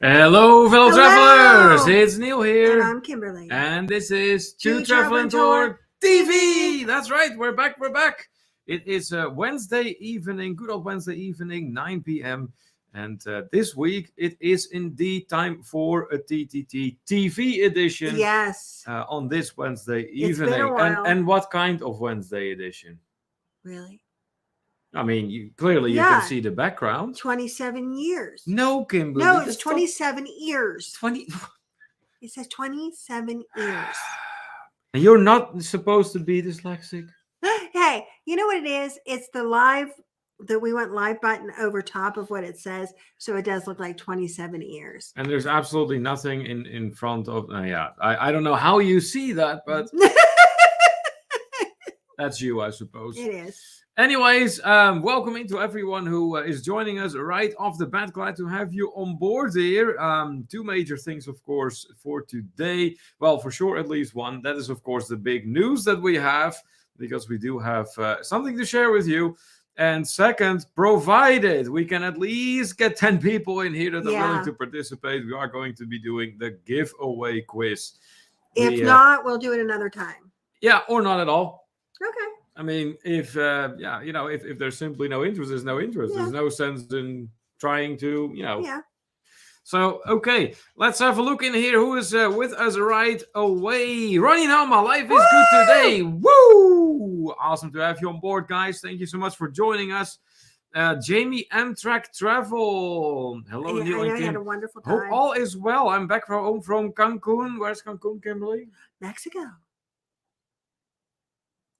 Hello, fellow travelers! It's Neil here. And I'm Kimberly. And this is To Travel and Tour TV! That's right, we're back. It is Wednesday evening, good old Wednesday evening, 9 p.m. And this week, it is indeed time for a TTT TV edition. Yes. On this Wednesday evening. It's been a while. And what kind of Wednesday edition? Really? I mean, you can see the background. 27 years. No, Kimberly. No, it's 27 years. 20. It says 27 years. And you're not supposed to be dyslexic. Hey, you know what it is? It's the live that we went live button over top of what it says. So it does look like 27 years. And there's absolutely nothing in front of. I don't know how you see that, but that's you, I suppose. It is. Anyways, welcome to everyone who is joining us right off the bat. Glad to have you on board here. Two major things, of course, for today. Well, for sure, at least one. That is, of course, the big news that we have, because we do have something to share with you. And second, provided we can at least get 10 people in here that are willing to participate, we are going to be doing the giveaway quiz. If not, we'll do it another time. Yeah, or not at all. Okay. I mean, if there's simply no interest, there's no interest. Yeah. There's no sense in trying to, Yeah. So, okay, let's have a look in here. Who is with us right away? Ronnie Nama, life is good today. Woo! Awesome to have you on board, guys. Thank you so much for joining us. Jamie Amtrak Travel. Hello, Neil and Kim. I had a wonderful time. Hope all is well. I'm back home from Cancun. Where's Cancun, Kimberly? Mexico.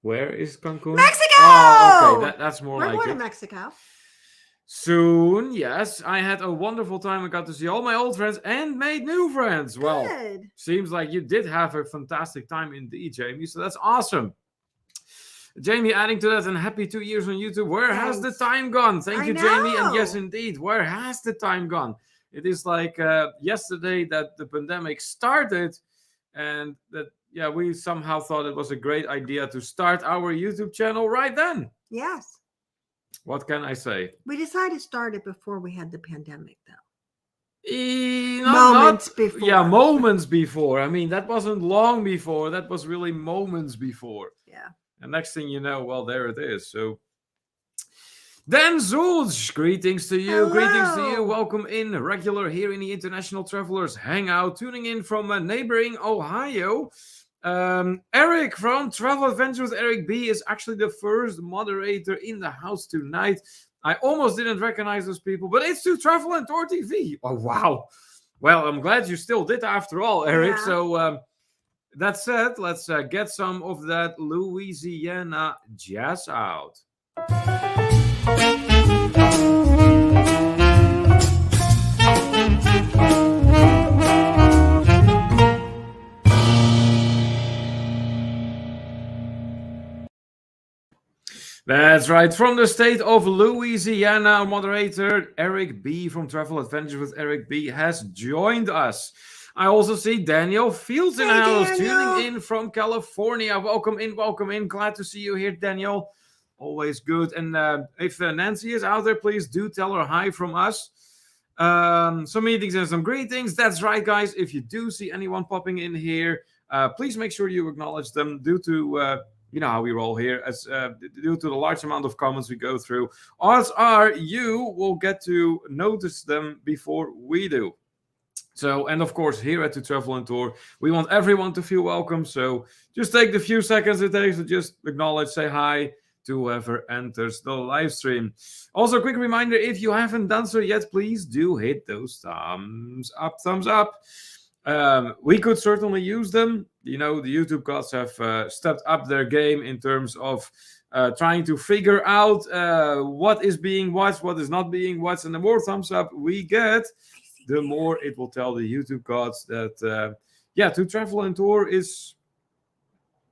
Where is Cancun? Mexico! Oh, okay. That's more like it. We're going to Mexico. Soon, yes. I had a wonderful time. I got to see all my old friends and made new friends. Well, seems like you did have a fantastic time indeed, Jamie. So that's awesome. Jamie adding to that, and happy 2 years on YouTube. Where has the time gone? Thank you, Jamie. And yes, indeed, where has the time gone? It is like yesterday that the pandemic started, and that we somehow thought it was a great idea to start our YouTube channel right then. Yes. What can I say? We decided to start it before we had the pandemic, though. Moments before. Yeah, moments before. I mean, that wasn't long before. That was really moments before. Yeah. And next thing you know, well, there it is. So, Dan Zulj, greetings to you. Hello. Greetings to you. Welcome in, regular here in the International Travelers Hangout, tuning in from neighboring Ohio. Eric from Travel Adventure with Eric B is actually the first moderator in the house tonight. I almost didn't recognize those people, but it's To Travel and Tour TV. Oh, wow. Well, I'm glad you still did after all, Eric. Yeah. So that said, let's get some of that Louisiana jazz out. That's right. From the state of Louisiana, moderator Eric B from Travel Adventures with Eric B has joined us. I also see Daniel Fields in the house, tuning in from California. Welcome in. Glad to see you here, Daniel. Always good. And if Nancy is out there, please do tell her hi from us. Some meetings and some greetings. That's right, guys. If you do see anyone popping in here, please make sure you acknowledge them due to... you know how we roll here. As due to the large amount of comments we go through, odds are you will get to notice them before we do. So, and of course, here at the Travel and Tour, we want everyone to feel welcome. So just take the few seconds it takes to just acknowledge, say hi to whoever enters the live stream. Also, a quick reminder, if you haven't done so yet, please do hit those thumbs up. We could certainly use them. You know, the YouTube gods have stepped up their game in terms of trying to figure out what is being watched, what is not being watched. And the more thumbs up we get, the more it will tell the YouTube gods that, To Travel and Tour is,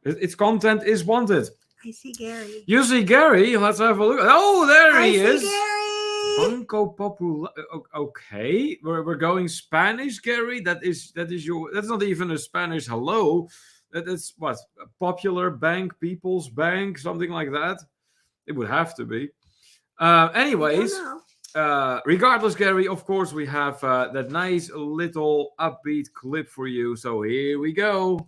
its content is wanted. I see Gary. You see Gary? Let's have a look. Oh, there he is. Gary. Banco Popular. Okay, we're going Spanish, Gary. That's not even a Spanish hello. That's what, a Popular Bank, People's Bank, something like that. It would have to be. Anyways, regardless, Gary, of course we have that nice little upbeat clip for you. So here we go.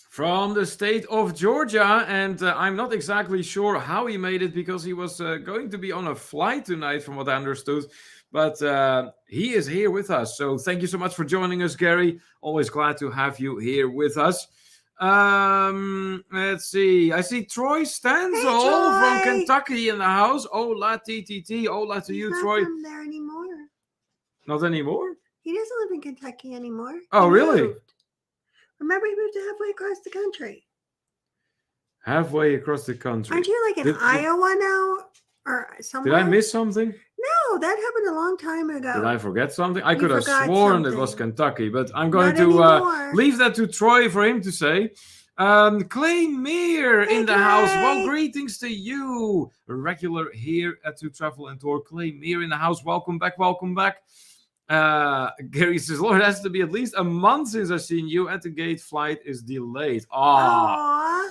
From the state of Georgia, and I'm not exactly sure how he made it because he was going to be on a flight tonight, from what I understood. But he is here with us. So thank you so much for joining us, Gary. Always glad to have you here with us. Let's see. I see Troy Stanzel from Kentucky in the house. Hola, TTT. Hola to you, Troy. He's not from there anymore. Not anymore? He doesn't live in Kentucky anymore. Oh, really? Moved. Remember, he moved halfway across the country. Halfway across the country. Aren't you like in Iowa now? Or somewhere? Did I miss something? No, that happened a long time ago. Did I forget something? I could have sworn it was Kentucky, but I'm going to leave that to Troy for him to say. Clay Meir in the house. Well, greetings to you. A regular here at To Travel and Tour. Clay Meir in the house. Welcome back. Welcome back. Gary says, Lord, it has to be at least a month since I've seen you at the gate. Flight is delayed. Aww.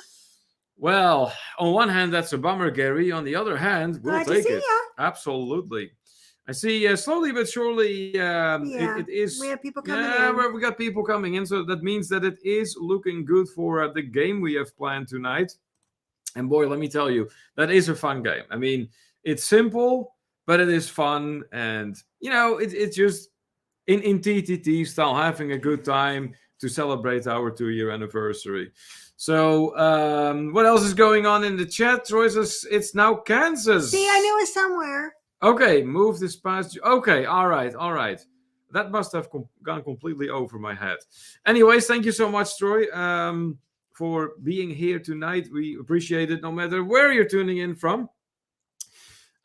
Well, on one hand, that's a bummer, Gary. On the other hand, we'll take it. Absolutely. I see slowly but surely it is. We have people coming in. We got people coming in. So that means that it is looking good for the game we have planned tonight. And boy, let me tell you, that is a fun game. I mean, it's simple, but it is fun. And, it's just in TTT style, having a good time to celebrate our 2-year anniversary. So, what else is going on in the chat? Troy says it's now Kansas. See, I knew it was somewhere. Okay, move this past. Okay, all right. That must have gone completely over my head. Anyways, thank you so much, Troy, for being here tonight. We appreciate it no matter where you're tuning in from.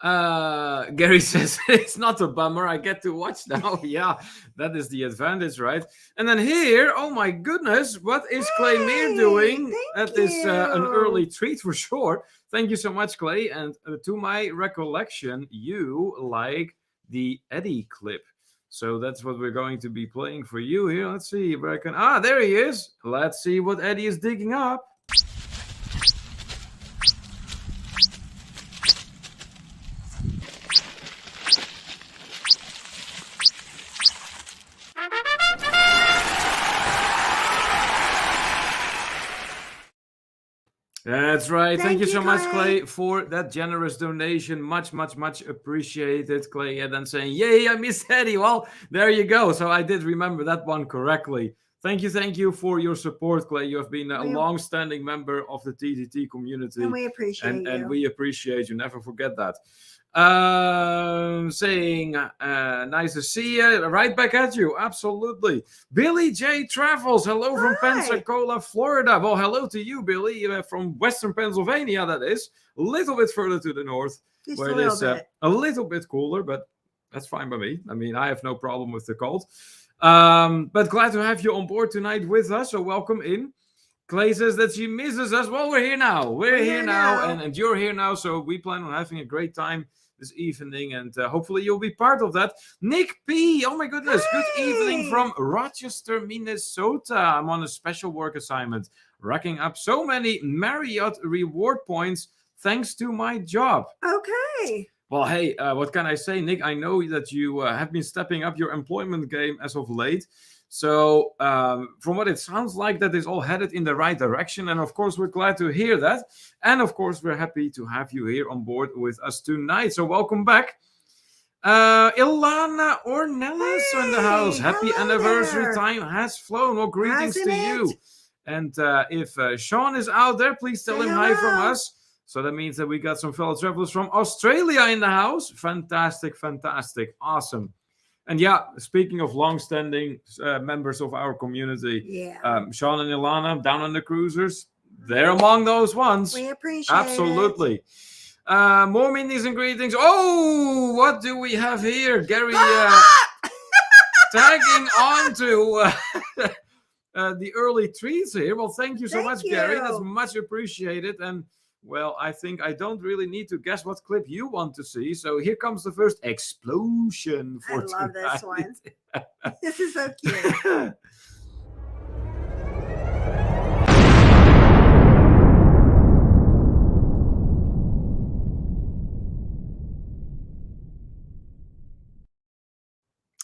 Gary says it's not a bummer. I get to watch now. Yeah, that is the advantage, right? And then here, oh my goodness, what is Clay Meir doing? That is an early treat for sure. Thank you so much, Clay. And to my recollection, you like the Eddie clip. So that's what we're going to be playing for you here. Let's see if I can. There he is. Let's see what Eddie is digging up. That's right. Thank you so much, Clay, for that generous donation. Much, much, much appreciated, Clay. And then saying, yay, I missed Eddie. Well, there you go. So I did remember that one correctly. Thank you for your support, Clay. You have been a long-standing member of the TTT community. And we appreciate you. And we appreciate you. Never forget that. Saying nice to see you. Right back at you. Absolutely. Billy J Travels. Hello from Pensacola, Florida. Well, hello to you, Billy, from Western Pennsylvania. That is a little bit further to the north, just where it is a little bit cooler, but that's fine by me. I mean, I have no problem with the cold. But glad to have you on board tonight with us. So welcome in. Clay says that she misses us. Well, we're here now. We're here now. And you're here now. So we plan on having a great time this evening, and hopefully you'll be part of that. Nick P, oh my goodness, good evening from Rochester, Minnesota. I'm on a special work assignment, racking up so many Marriott reward points thanks to my job. Okay. Well, hey, what can I say, Nick? I know that you have been stepping up your employment game as of late. So from what it sounds like, that is all headed in the right direction. And of course, we're glad to hear that. And of course, we're happy to have you here on board with us tonight. So welcome back. Ilana Ornelas in the house. Happy anniversary. Time has flown. Well, greetings to you. And if Sean is out there, please tell him hi from us. So that means that we got some fellow travelers from Australia in the house. Fantastic, fantastic, awesome. And yeah, speaking of long-standing members of our community, Yeah. Sean and Ilana down on the cruisers, they're among those ones. We appreciate Absolutely. More minis and greetings. Oh, what do we have here? Gary tagging on to the early treats here. Well, thank you so much, Gary. That's much appreciated. And well, I think I don't really need to guess what clip you want to see. So here comes the first explosion for I love tonight. this one. This is so cute.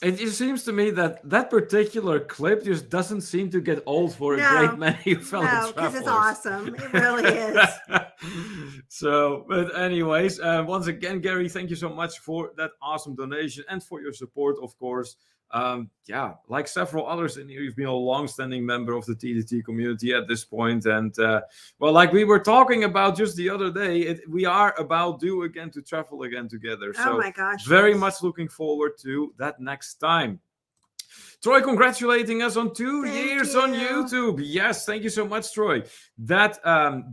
It just seems to me that that particular clip just doesn't seem to get old for a great many fellow travelers. No, because it's awesome. It really is. So, but anyways, once again, Gary, thank you so much for that awesome donation and for your support, of course. Yeah, like several others in here, you've been a long-standing member of the TDT community at this point. And well, like we were talking about just the other day, we are about due again to travel again together. So oh my gosh. very much looking forward to that next time. Troy congratulating us on 2 years on YouTube. Yes, thank you so much, Troy. That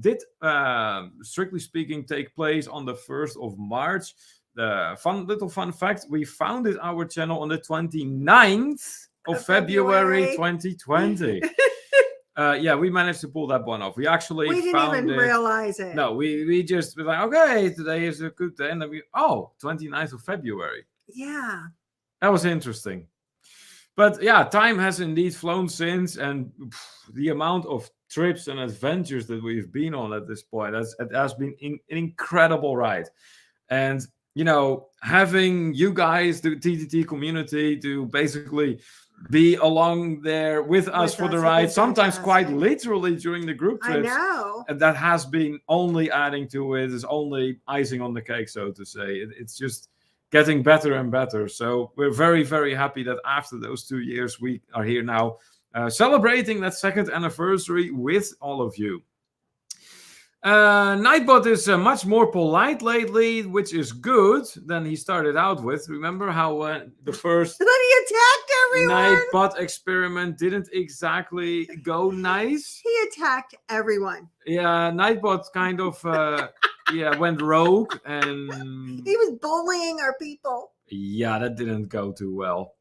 did, strictly speaking, take place on the 1st of March. The little fun fact, we founded our channel on the 29th of February 2020. Yeah, we managed to pull that one off. We actually we didn't even realize it. No, we just were like, okay, today is a good day. And then 29th of February. Yeah. That was interesting. But yeah, time has indeed flown since. And the amount of trips and adventures that we've been on at this point, it has been an incredible ride. And you know, having you guys, the TTT community, to basically be along there with us for the ride, sometimes quite literally during the group trips. I know. And that has been only adding to it, is only icing on the cake, so to say. It's just getting better and better. So we're very, very happy that after those 2 years, we are here now celebrating that 2nd anniversary with all of you. Nightbot is much more polite lately, which is good than he started out with. Remember how the first he attacked everyone. Nightbot experiment didn't exactly go nice? He attacked everyone. Yeah, Nightbot kind of went rogue, and he was bullying our people. Yeah, that didn't go too well.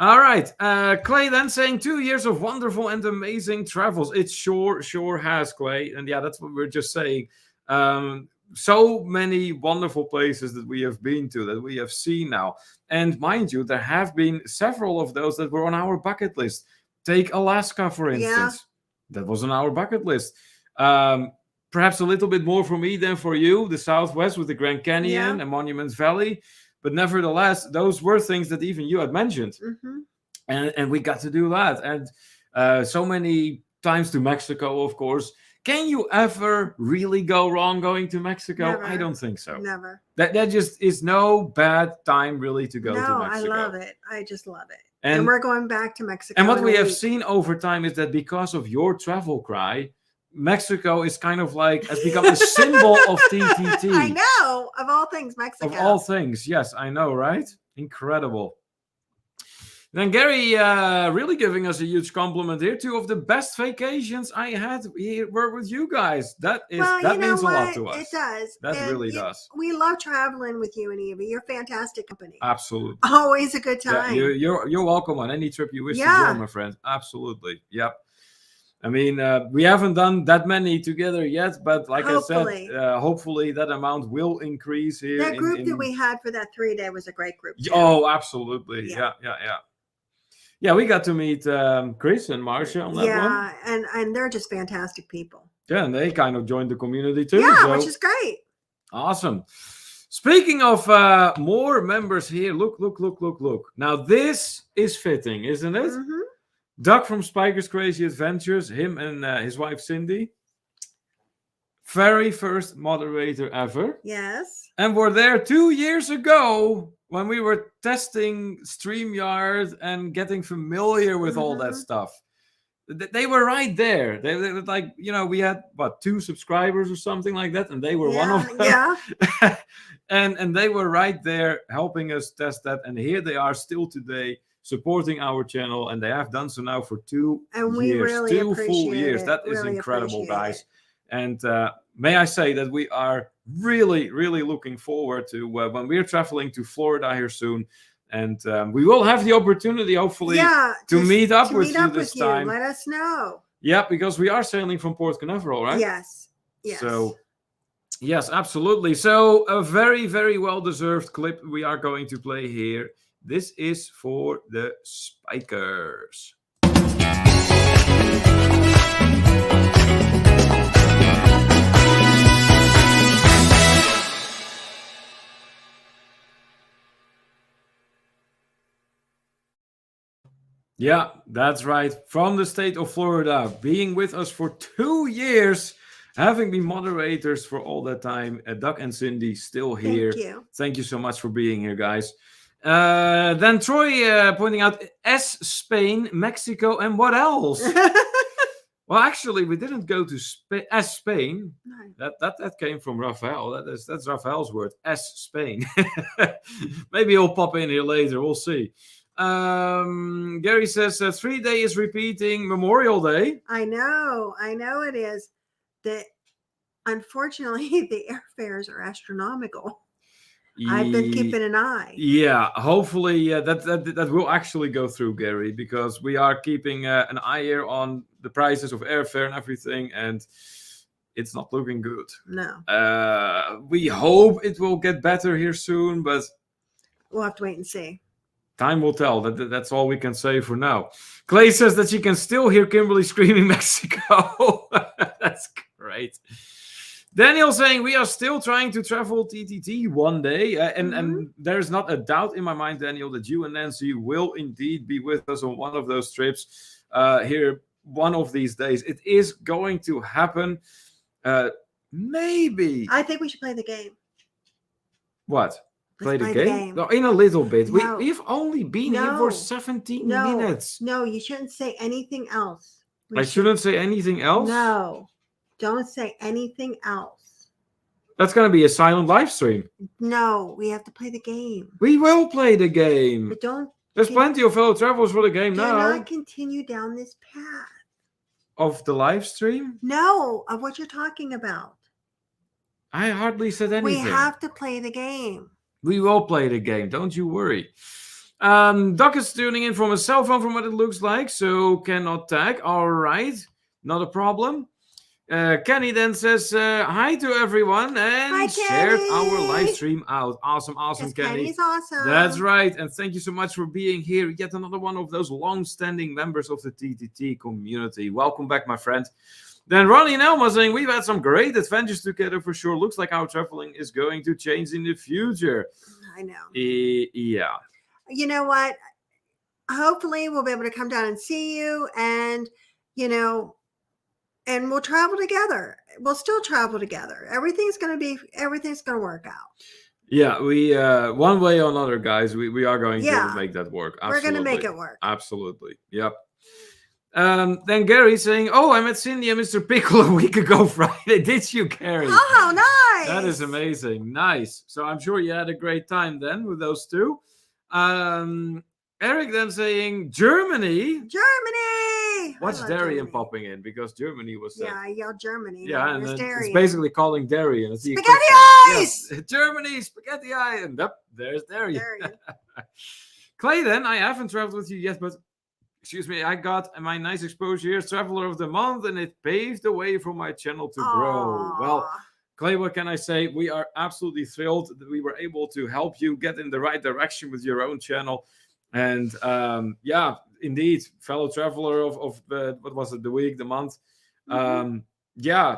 All right, Clay then saying 2 years of wonderful and amazing travels. It sure has, Clay. And yeah, that's what we're just saying. So many wonderful places that we have been to, that we have seen now. And mind you, there have been several of those that were on our bucket list. Take Alaska, for instance. That was on our bucket list. Perhaps a little bit more for me than for you. The Southwest with the Grand Canyon and Monument Valley. But nevertheless, those were things that even you had mentioned. Mm-hmm. And we got to do that. And so many times to Mexico, of course. Can you ever really go wrong going to Mexico? Never. I don't think so. Never. That just is no bad time really to go to Mexico. I love it. I just love it. And we're going back to Mexico. And what we have seen over time is that because of your travel cry, Mexico is kind of like has become a symbol of TTT. I know, of all things, Mexico. Of all things, yes, I know, right? Incredible. Then Gary really giving us a huge compliment here. 2 of the best vacations I had here were with you guys. That means a lot to us. It does. That really does. We love traveling with you and Eva. You're fantastic company. Absolutely. Always a good time. Yeah, you're welcome on any trip you wish to go, my friend. Absolutely. Yep. I mean, we haven't done that many together yet, but like I said, hopefully that amount will increase here. That group that we had for that 3-day was a great group. Too. Oh, absolutely. Yeah. Yeah, we got to meet Chris and Marcia on that one. Yeah, and they're just fantastic people. Yeah, and they kind of joined the community too. Yeah, which is great. Awesome. Speaking of more members here, look. Now, this is fitting, isn't it? Mm-hmm. Doug from Spiker's Crazy Adventures, him and his wife Cindy. Very first moderator ever. Yes. And we're there 2 years ago when we were testing StreamYard and getting familiar with all that stuff. They were right there. They were like, we had what, 2 subscribers or something like that, and they were one of them. Yeah. and they were right there helping us test that, and here they are still today supporting our channel, and they have done so now for 2 And we years, really 2 full appreciate years. it. That is Really incredible, appreciate guys. it. And may I say that we are really, really looking forward to when we're traveling to Florida here soon. And we will have the opportunity, hopefully, Yeah, to meet up to with meet you up this with time. you. Let us know. Yeah, because we are sailing from Port Canaveral, right? Yes. Yes. So, yes, absolutely. So, a very, very well-deserved clip we are going to play here. This is for the Spikers. Yeah, that's right. From the state of Florida, being with us for 2 years, having been moderators for all that time. Doug and Cindy still here. Thank you. Thank you so much for being here, guys. Then Troy pointing out Spain, Mexico, and what else? Well, actually, we didn't go to Spain. No. That came from Rafael. That's Rafael's word. Spain. Maybe he'll pop in here later. We'll see. Gary says 3 days repeating Memorial Day. I know it is. That unfortunately the airfares are astronomical. I've been keeping an eye. Yeah, hopefully that will actually go through, Gary, because we are keeping an eye here on the prices of airfare and everything, and it's not looking good. No. We hope it will get better here soon, but we'll have to wait and see. Time will tell. That's all we can say for now. Clay says that she can still hear Kimberly screaming Mexico. That's great. Daniel saying we are still trying to travel TTT one day. And there's not a doubt in my mind, Daniel, that you and Nancy will indeed be with us on one of those trips here one of these days. It is going to happen. Maybe. I think we should play the game. What? Play the game? game? No, in a little bit. No. We've only been here for 17 minutes. No, you shouldn't say anything else. I shouldn't say anything else? No. Don't say anything else. That's going to be a silent live stream. No, we have to play the game. We will play the game. But don't. There's plenty of fellow travelers for the game now. Do not continue down this path. Of the live stream? No, of what you're talking about. I hardly said anything. We have to play the game. We will play the game. Don't you worry. Doc is tuning in from a cell phone from what it looks like, so cannot tag. All right. Not a problem. Kenny then says hi to everyone and shared our live stream out. Awesome, Kenny. Kenny's awesome. That's right. And thank you so much for being here. Yet another one of those long-standing members of the TTT community. Welcome back, my friend. Then Ronnie and Elma saying, we've had some great adventures together for sure. Looks like our traveling is going to change in the future. I know. Yeah. You know what? Hopefully we'll be able to come down and see you and, and we'll travel together. We'll still travel together. Everything's going to work out. Yeah, we, one way or another, guys, we are going to make that work. Absolutely. We're going to make it work. Absolutely. Yep. Then Gary saying, I met Cindy and Mr. Pickle a week ago Friday. Did you, Gary? Oh, nice. That is amazing. Nice. So I'm sure you had a great time then with those two. Eric then saying, Germany. What's Darian popping in? Because Germany was... yeah, I yelled Germany. Yeah, and it's basically calling Darian. Spaghetti eyes! Yes. Germany, spaghetti eye. And there's Darian. Clay then, I haven't traveled with you yet, but... Excuse me, I got my nice exposure here, Traveler of the Month, and it paved the way for my channel to grow. Well, Clay, what can I say? We are absolutely thrilled that we were able to help you get in the right direction with your own channel. And yeah, indeed, fellow traveler of what was it, the week, the month. Yeah,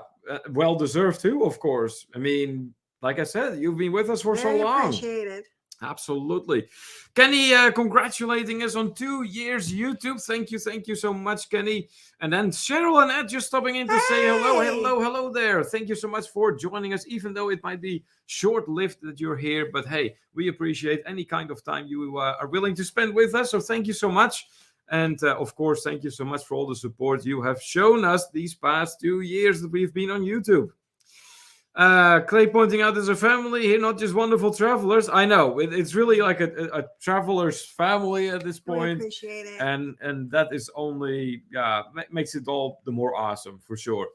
well deserved too, of course. I mean, like I said, you've been with us for so long. Appreciated. Absolutely. Kenny congratulating us on 2 years YouTube. Thank you so much, Kenny. And then Cheryl and Ed just stopping in to say hello there. Thank you so much for joining us, even though it might be short-lived that you're here. But hey, we appreciate any kind of time you are willing to spend with us. So thank you so much. And of course, thank you so much for all the support you have shown us these past 2 years that we've been on YouTube. Clay pointing out there's a family here, not just wonderful travelers. I know it's really like a traveler's family at this We point, appreciate it. and that is only makes it all the more awesome for sure.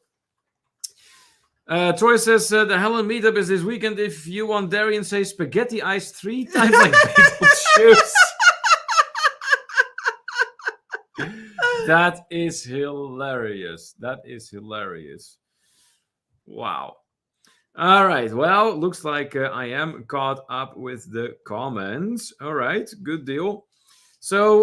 Troy says the Helen meetup is this weekend. If you want Darian, say spaghetti ice 3 times like Beetlejuice. That is hilarious. That is hilarious. Wow. All right. Well, looks like I am caught up with the comments. All right. Good deal. So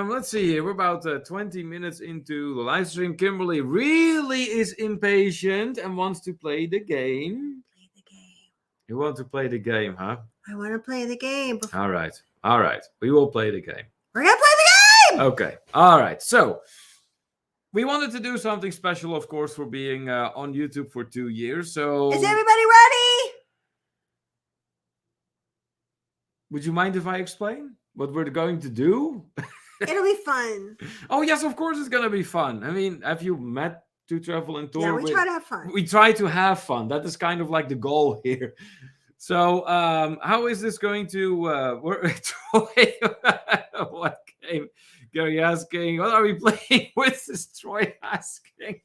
let's see here. We're about 20 minutes into the live stream. Kimberly really is impatient and wants to play the game. Play the game. You want to play the game, huh? I want to play the game. All right. All right. We will play the game. We're going to play the game! Okay. All right. So we wanted to do something special, of course, for being on YouTube for 2 years. So Is everybody ready? would you mind if I explain what we're going to do? It'll be fun. Oh, yes, of course it's going to be fun. I mean, have you met To Travel and Tour? Yeah, we try to have fun. We try to have fun. That is kind of like the goal here. So how is this going to work? What game? Gary asking, what are we playing with? Is Troy asking?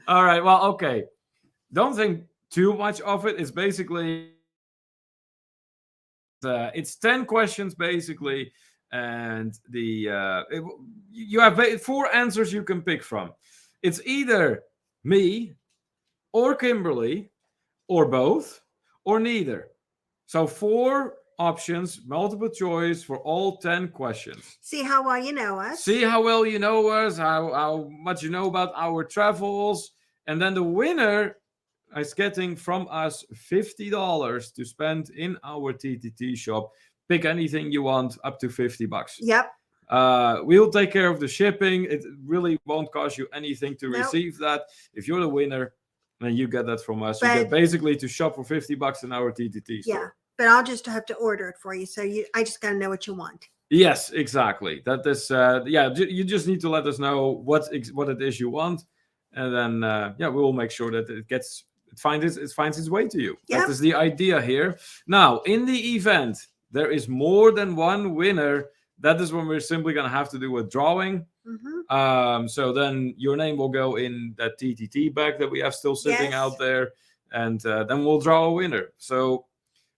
All right, well, okay. Don't think too much of it. It's basically it's 10 questions basically, and you have 4 answers you can pick from. It's either me or Kimberly or both or neither. So 4 options, multiple choice for all 10 questions. See how well you know us. See how well you know us, how much you know about our travels, and then the winner is getting from us $50 to spend in our TTT shop. Pick anything you want, up to $50. Yep. We'll take care of the shipping. It really won't cost you anything to receive that. If you're the winner, then you get that from us. You get basically to shop for $50 in our TTT store. Yeah, but I'll just have to order it for you. So I just got to know what you want. Yes, exactly. That is, you just need to let us know what it is you want, and then we will make sure that it finds its way to you. Yep. That is the idea here. Now, in the event there is more than one winner, that is when we're simply going to have to do a drawing. Mm-hmm. So then your name will go in that TTT bag that we have still sitting out there, and then we'll draw a winner. So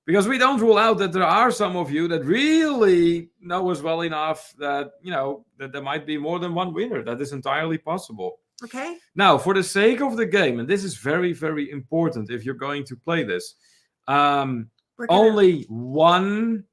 because we don't rule out that there are some of you that really know us well enough that, that there might be more than one winner. That is entirely possible. Okay. Now, for the sake of the game, and this is very, very important if you're going to play this, only one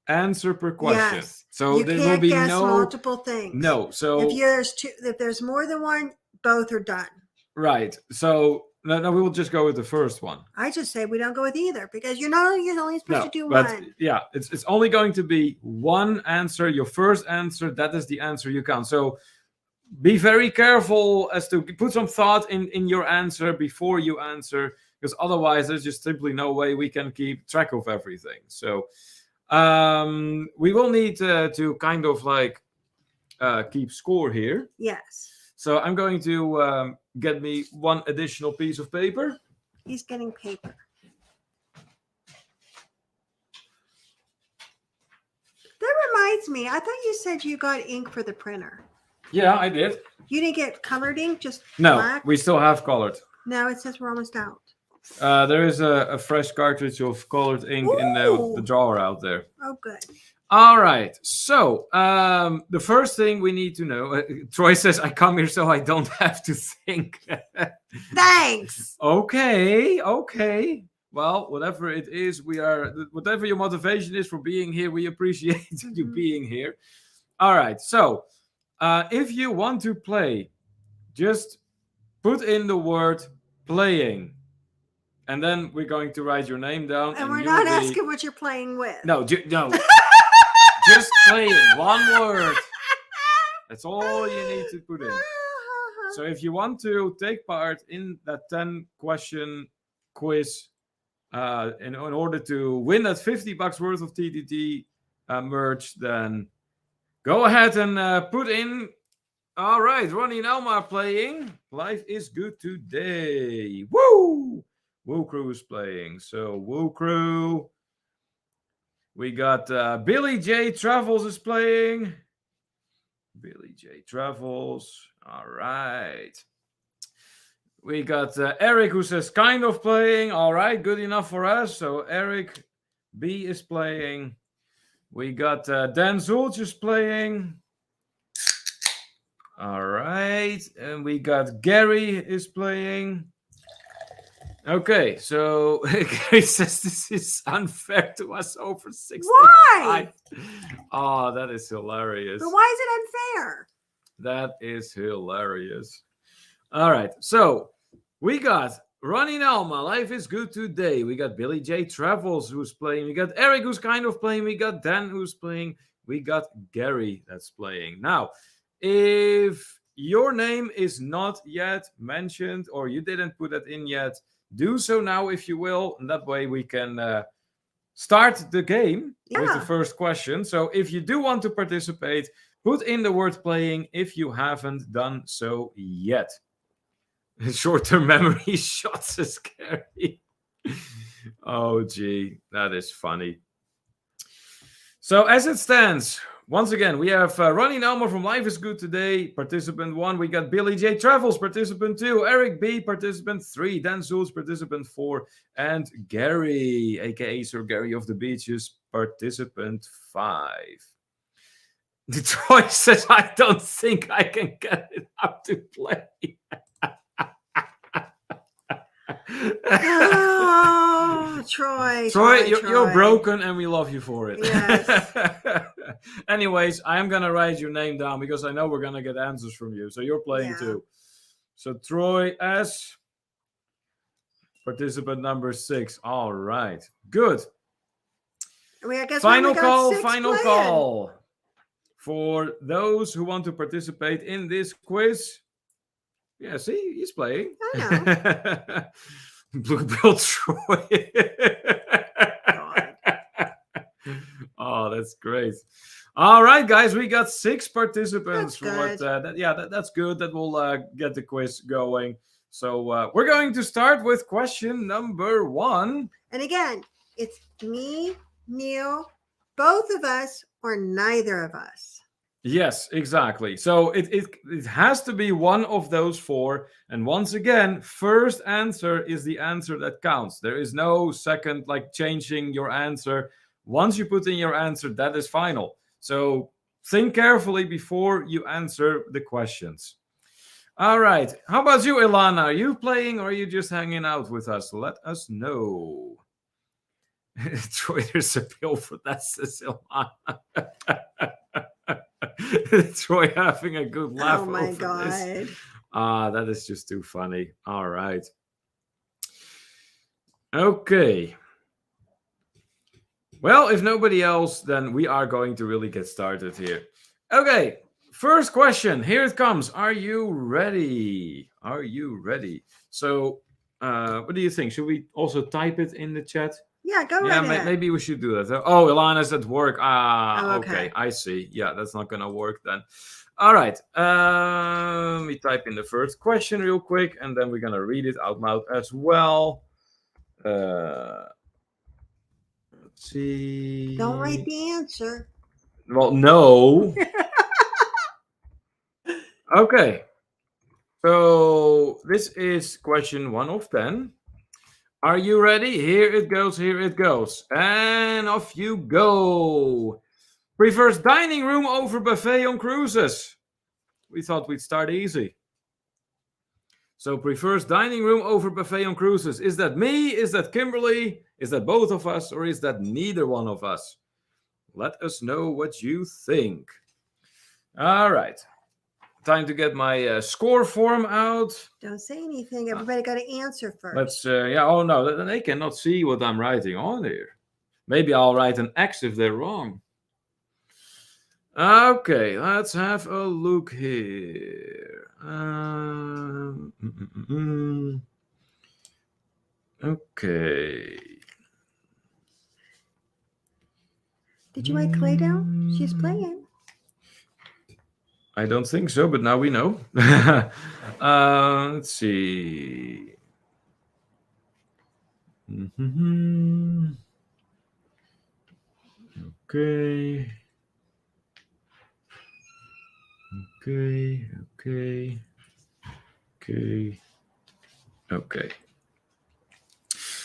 answer per question. Yes. So there will be multiple things. No. So if there's more than one, both are done. Right. So no, we will just go with the first one. I just say we don't go with either because you're only supposed to do one. Yeah, it's only going to be one answer. Your first answer, that is the answer you count. So be very careful as to put some thought in your answer before you answer, because otherwise there's just simply no way we can keep track of everything. So we will need to kind of like keep score here. Yes. So I'm going to get me one additional piece of paper. He's getting paper. That reminds me, I thought you said you got ink for the printer. Yeah, I did. You didn't get colored ink, just black? We still have colored. No, it says we're almost out. There is a fresh cartridge of colored ink in the drawer out there. Oh, good. All right. So the first thing we need to know, Troy says, I come here so I don't have to think. Thanks. Okay. Well, whatever it is, whatever your motivation is for being here, we appreciate you being here. All right. So if you want to play, just put in the word playing. And then we're going to write your name down. And we're not asking what you're playing with. No. Just playing. One word. That's all you need to put in. So if you want to take part in that 10-question quiz in order to win that $50 worth of TTT merch, then Go ahead and put in. All right, Ronnie and Elma are playing. Life is good today. Woo! Woo Crew is playing. So Woo Crew. We got Billy J Travels is playing. Billy J Travels. All right. We got Eric who says kind of playing. All right, good enough for us. So Eric B is playing. We got Dan Zulch is playing. All right. And we got Gary is playing. Okay, so Gary says this is unfair to us over 65. Why? Oh, that is hilarious. But why is it unfair? That is hilarious. All right, so we got Ronnie and Alma, Life is Good Today. We got Billy J Travels who's playing. We got Eric who's kind of playing. We got Dan who's playing. We got Gary that's playing. Now, if your name is not yet mentioned or you didn't put it in yet, do so now if you will. And that way we can start the game with the first question. So if you do want to participate, put in the word playing if you haven't done so yet. Short-term memory shots is scary. Oh, gee, that is funny. So as it stands, once again, we have Ronnie and Elma from Life is Good Today, participant 1. We got Billy J Travels, participant 2. Eric B, participant 3. Dan Zulz, participant 4. And Gary, aka Sir Gary of the Beaches, participant 5. Troy says, I don't think I can get it up to play. Oh, Troy. You're broken and we love you for it. Yes. Anyways, I'm going to write your name down because I know we're going to get answers from you. So you're playing too. So Troy S, participant number 6. All right. Good. Final call. For those who want to participate in this quiz. Yeah, see, he's playing. I know. Bluebill Troy. Oh, that's great. All right, guys, we got 6 participants. That's good. That's good. That will get the quiz going. So we're going to start with question number 1. And again, it's me, Neil, both of us, or neither of us. Yes, exactly. So it has to be one of those 4. And once again, first answer is the answer that counts. There is no second, like changing your answer. Once you put in your answer, that is final. So think carefully before you answer the questions. All right. How about you, Ilana? Are you playing or are you just hanging out with us? Let us know. Troy, there's a bill for that, says Ilana. Troy having a good laugh. Oh my God. This. That is just too funny. All right. Okay. Well, if nobody else, then we are going to really get started here. Okay. First question. Here it comes. Are you ready? Are you ready? So, what do you think? Should we also type it in the chat? Yeah, go right ahead. Maybe we should do that. Oh, Ilana's at work. Okay. I see. Yeah, that's not going to work then. All right. Let me type in the first question real quick, and then we're going to read it out loud as well. Let's see. Don't write the answer. Well, no. Okay. So this is question 1 of 10. Are you ready? Here it goes, here it goes. And off you go. Prefers dining room over buffet on cruises. We thought we'd start easy. So prefers dining room over buffet on cruises. Is that me? Is that Kimberly? Is that both of us? Or is that neither one of us? Let us know what you think. All right. Time to get my score form out. Don't say anything. Everybody got to answer first. Let's, oh no, then they cannot see what I'm writing on here. Maybe I'll write an X if they're wrong. Okay, let's have a look here. Okay. Did you write Clay down? She's playing. I don't think so, but now we know. Let's see. Mhm. Okay. Okay. Okay. Okay. Okay.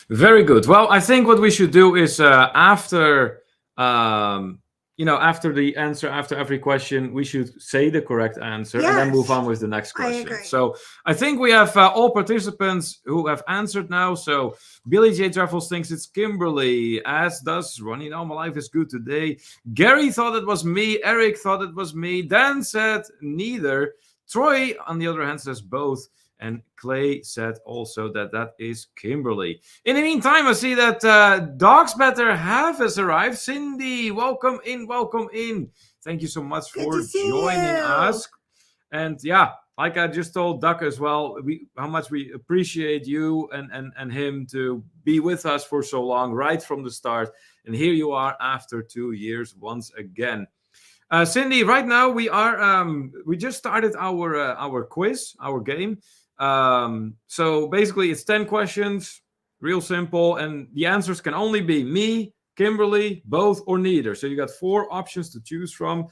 Very good. Well, I think what we should do is after after the answer, after every question, we should say the correct answer and then move Yes, on with the next I question. agree. So I think we have all participants who have answered now. So Billy J. Travels thinks it's Kimberly, as does Ronnie. Now my life is good today. Gary thought it was me. Eric thought it was me. Dan said neither. Troy, on the other hand, says both. And Clay said also that is Kimberly. In the meantime, I see that Dogs Better Half has arrived. Cindy, welcome in, welcome in. Thank you so much for joining us. And yeah, like I just told Duck as well, how much we appreciate you and him to be with us for so long, right from the start. And here you are after 2 years once again. Cindy, right now we just started our quiz, our game. So basically, it's 10 questions, real simple, and the answers can only be me, Kimberly, both, or neither. So you got 4 options to choose from.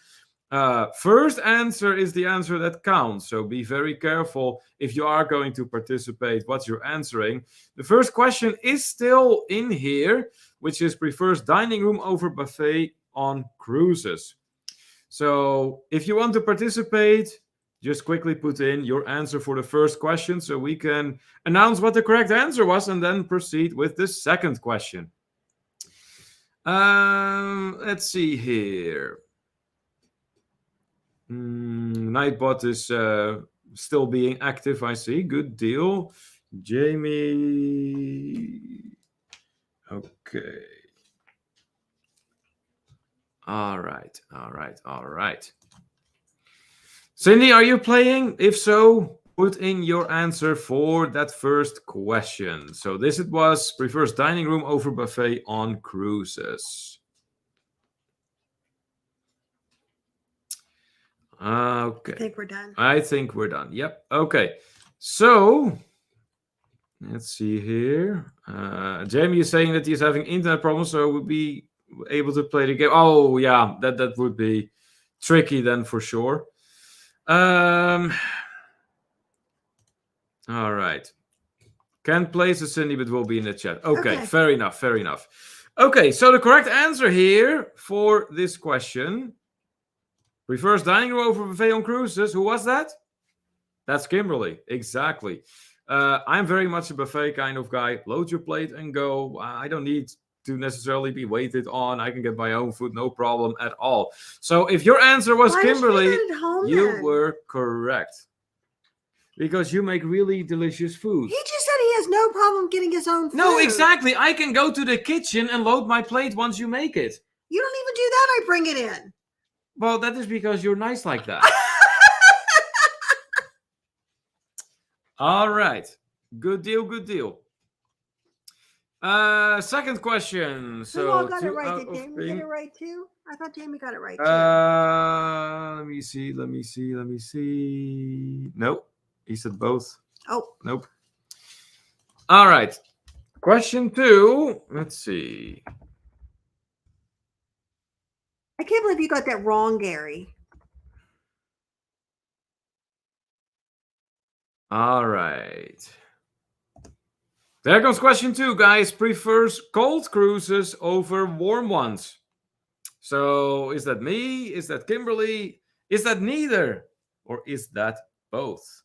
First answer is the answer that counts. So be very careful if you are going to participate what you're answering. The first question is still in here, which is prefers dining room over buffet on cruises. So if you want to participate, just quickly put in your answer for the first question so we can announce what the correct answer was and then proceed with the second question. Let's see here. Nightbot is still being active, I see. Good deal. Jamie. Okay. All right. Cindy, are you playing? If so, put in your answer for that first question. So this it was, prefers dining room over buffet on cruises. Okay. I think we're done. I think we're done. Yep. Okay. So let's see here. Jamie is saying that he's having internet problems, so we'll be able to play the game. Oh yeah, that would be tricky then for sure. All right. Can't place a Cindy, but will be in the chat. Okay, fair enough. Okay, so the correct answer here for this question, prefers dining room over buffet on cruises. Who was that? That's Kimberly. Exactly. I'm very much a buffet kind of guy. Load your plate and go. I don't need to necessarily be waited on. I can get my own food, no problem at all. So if your answer was Kimberly, you were correct. Because you make really delicious food. He just said he has no problem getting his own food. No, exactly. I can go to the kitchen and load my plate once you make it. You don't even do that. I bring it in. Well, that is because you're nice like that. All right. Good deal. Second question. So who all got it right? Did Jamie get it right too? I thought Jamie got it right too. Let me see. Nope. He said both. Oh. Nope. All right. Question 2. Let's see. I can't believe you got that wrong, Gary. All right. There comes question 2, guys. Prefers cold cruises over warm ones. So is that me? Is that Kimberly? Is that neither? Or is that both?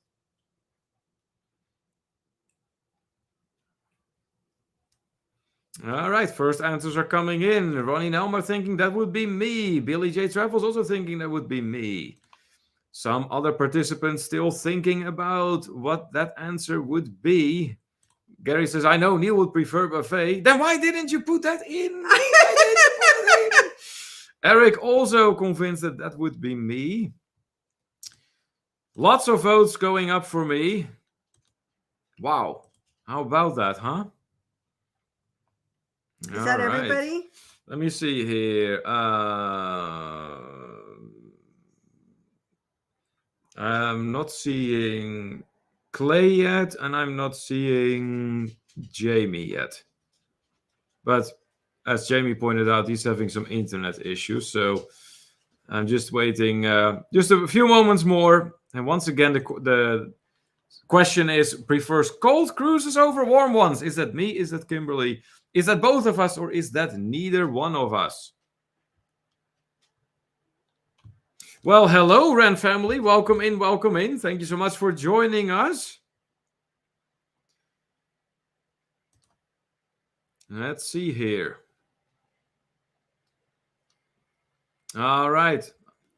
All right, first answers are coming in. Ronnie Nelmer thinking that would be me. Billy J. Travels also thinking that would be me. Some other participants still thinking about what that answer would be. Gary says, I know Neil would prefer buffet. Then why didn't you put that in? Eric also convinced that that would be me. Lots of votes going up for me. Wow. How about that, huh? Is that everybody? Let me see here. I'm not seeing Clay yet, and I'm not seeing Jamie yet. But as Jamie pointed out, he's having some internet issues, so I'm just waiting just a few moments more. And once again, the question is, prefers cold cruises over warm ones? Is that me? Is that Kimberly? Is that both of us? Or is that neither one of us? Well, hello, Ren family. Welcome in, welcome in. Thank you so much for joining us. Let's see here. All right.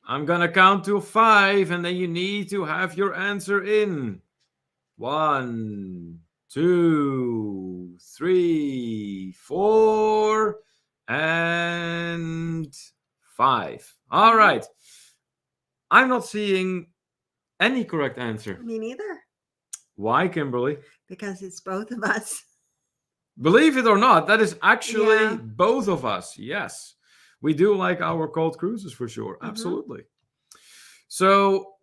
I'm going to count to 5, and then you need to have your answer in. 1, 2, 3, 4, and 5. All right. I'm not seeing any correct answer. Me neither. Why, Kimberly? Because it's both of us. Believe it or not, that is actually Yeah. both of us. Yes. We do like our cold cruises for sure. Mhm. Absolutely. So,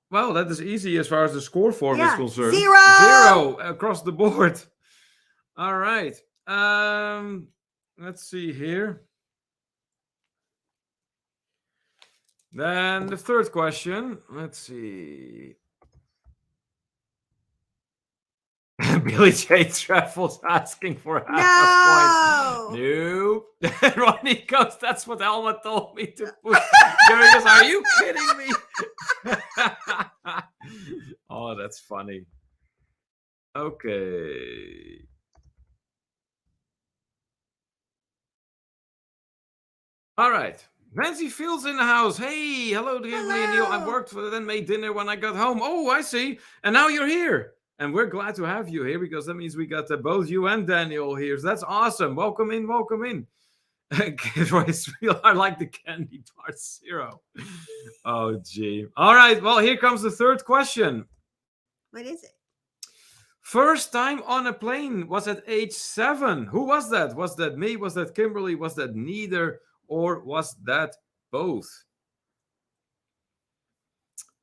well, that is easy as far as the score form is Yeah, concerned. 0! 0 across the board. All right. Let's see here. Then the third question. Let's see. Billy J Travels asking for half a point. Nope. Ronnie goes, that's what Alma told me to put. Jerry goes, are you kidding me? Oh, that's funny. Okay. All right. Nancy Fields in the house. Hey, hello, Kimberly and Neil. I Hello. worked for then made dinner when I got home. Oh, I see. And now you're here. And we're glad to have you here because that means we got both you and Daniel here. So that's awesome. Welcome in. Welcome in. I like the candy bar 0. Oh, gee. All right. Well, here comes the third question. What is it? First time on a plane was at age 7. Who was that? Was that me? Was that Kimberly? Was that neither? Or was that both?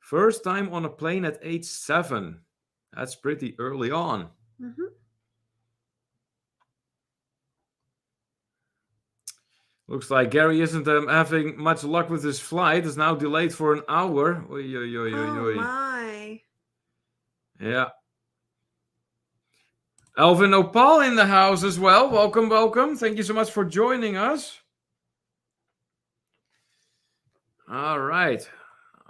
First time on a plane at age 7. That's pretty early on. Mm-hmm. Looks like Gary isn't having much luck with his flight. It's now delayed for an hour. Oy, oy, oy, oy, Oh oy. my. Yeah. Alvin Opal in the house as well. Welcome, welcome. Thank you so much for joining us. All right.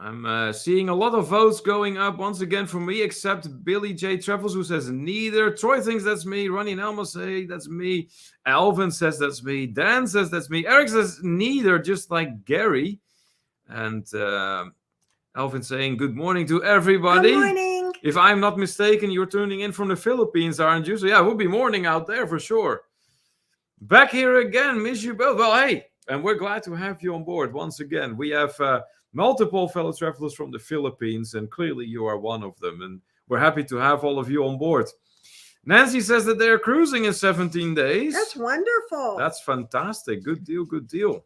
I'm seeing a lot of votes going up once again for me, except Billy J. Travels, who says neither. Troy thinks that's me. Ronnie and Elma say that's me. Alvin says that's me. Dan says that's me. Eric says neither, just like Gary. And Alvin saying good morning to everybody. Good morning. If I'm not mistaken, you're tuning in from the Philippines, aren't you? So yeah, it will be morning out there for sure. Back here again, miss you both. Well, hey, and we're glad to have you on board once again. We have multiple fellow travelers from the Philippines, and clearly you are one of them. And we're happy to have all of you on board. Nancy says that they're cruising in 17 days. That's wonderful. That's fantastic. Good deal, good deal.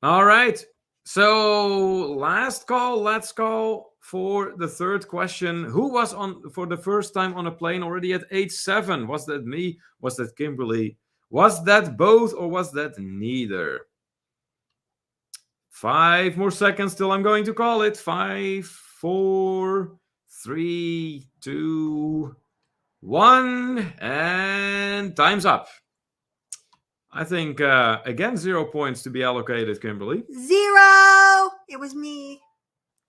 All right. So last call, let's call for the third question. Who was on for the first time on a plane already at age 7? Was that me? Was that Kimberly? Was that both or was that neither? 5 more seconds till I'm going to call it. 5, 4, 3, 2, 1, and time's up. I think, again, 0 points to be allocated, Kimberly. 0. It was me.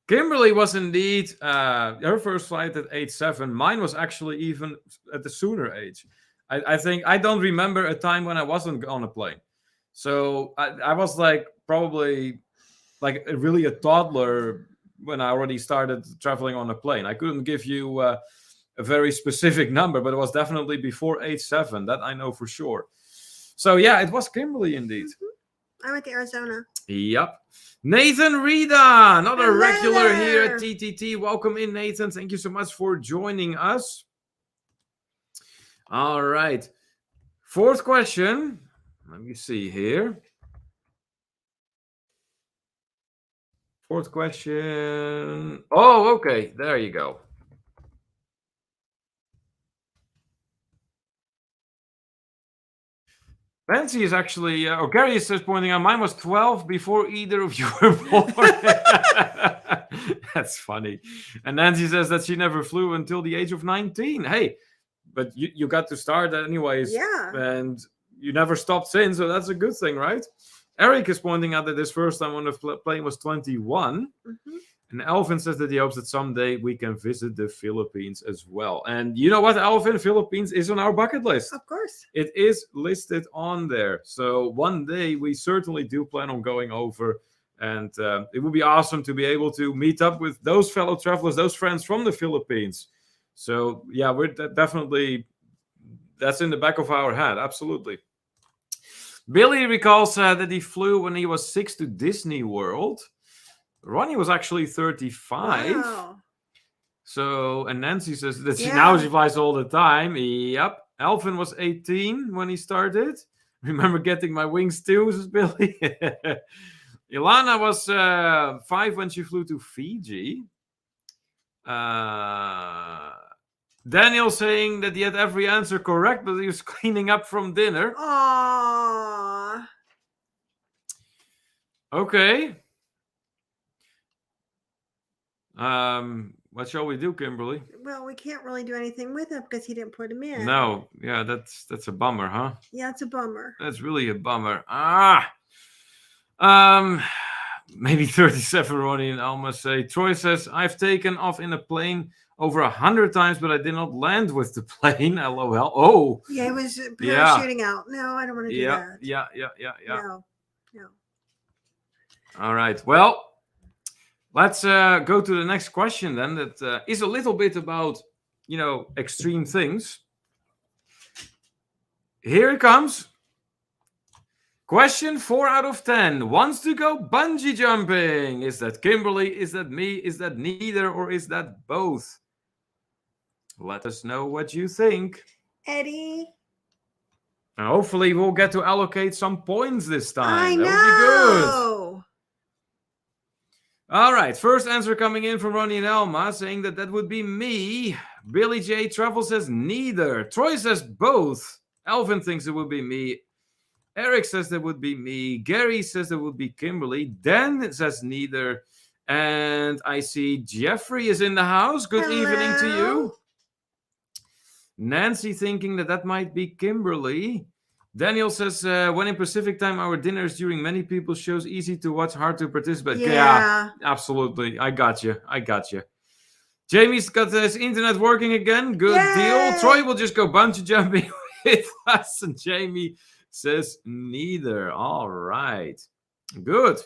Kimberly was indeed her first flight at age 7. Mine was actually even at the sooner age. I think I don't remember a time when I wasn't on a plane. So I was like probably like really a toddler when I already started traveling on a plane. I couldn't give you a very specific number, but it was definitely before age 7. That I know for sure. So yeah, it was Kimberly indeed. Mm-hmm. I went to Arizona. Yep. Nathan Rita, another Hello regular here there. at TTT. Welcome in, Nathan. Thank you so much for joining us. All right. Fourth question. Let me see here. Fourth question. Oh, okay. There you go. Nancy is actually, or Gary is just pointing out, mine was 12 before either of you were born. That's funny. And Nancy says that she never flew until the age of 19. Hey, but you got to start anyways. Yeah. And you never stopped since, so that's a good thing, right? Eric is pointing out that his first time on the plane was 21. Mm-hmm. And Alvin says that he hopes that someday we can visit the Philippines as well. And you know what, Alvin? Philippines is on our bucket list. Of course. It is listed on there. So one day we certainly do plan on going over. And it would be awesome to be able to meet up with those fellow travelers, those friends from the Philippines. So yeah, we're definitely, that's in the back of our head. Absolutely. Billy recalls that he flew when he was 6 to Disney World. Ronnie was actually 35. Wow. So, and Nancy says that now she flies all the time. Yep. Alvin was 18 when he started. Remember getting my wings too, says Billy. Ilana was 5 when she flew to Fiji. Daniel saying that he had every answer correct, but he was cleaning up from dinner. Aww. Okay. What shall we do, Kimberly? Well, we can't really do anything with it because he didn't put him in. No, yeah, that's a bummer, huh? Yeah, it's a bummer. That's really a bummer. Maybe 37, Ronnie and Alma say. Troy says, I've taken off in a plane over 100 times, but I did not land with the plane. LOL. Oh. Yeah, it was parachuting out. No, I don't want to do that. Yeah. No. All right. Well, let's go to the next question then. That is a little bit about, extreme things. Here it comes. Question 4 out of 10. Wants to go bungee jumping. Is that Kimberly? Is that me? Is that neither? Or is that both? Let us know what you think. Eddie. And hopefully we'll get to allocate some points this time. I know. That would be good. All right. First answer coming in from Ronnie and Elma saying that would be me. Billy J. Truffle says neither. Troy says both. Alvin thinks it would be me. Eric says that would be me. Gary says that would be Kimberly. Dan says neither. And I see Jeffrey is in the house. Good evening to you. Nancy thinking that might be Kimberly. Daniel says, when in Pacific time, our dinners during many people's shows, easy to watch, hard to participate. Yeah, absolutely. I got you. Jamie's got his internet working again. Good deal. Troy will just go bungee jumping with us. And Jamie says neither. All right. Good.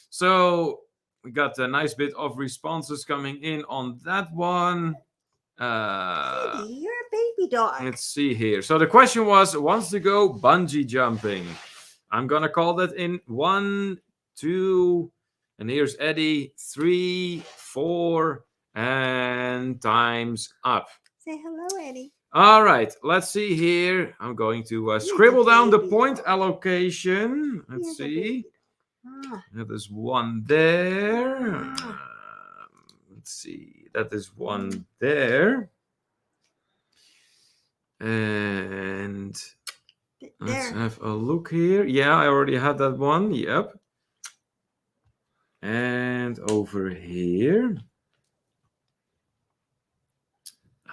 So we got a nice bit of responses coming in on that one. Baby, you're a baby dog. Let's see here. So the question was, wants to go bungee jumping. I'm going to call that in 1, 2, and here's Eddie, 3, 4, and time's up. Say hello, Eddie. All right, let's see here. I'm going to scribble down the point allocation. Let's see. That is 1 there. Let's see. That is 1 there. And let's have a look here. Yeah, I already had that one. Yep. And over here.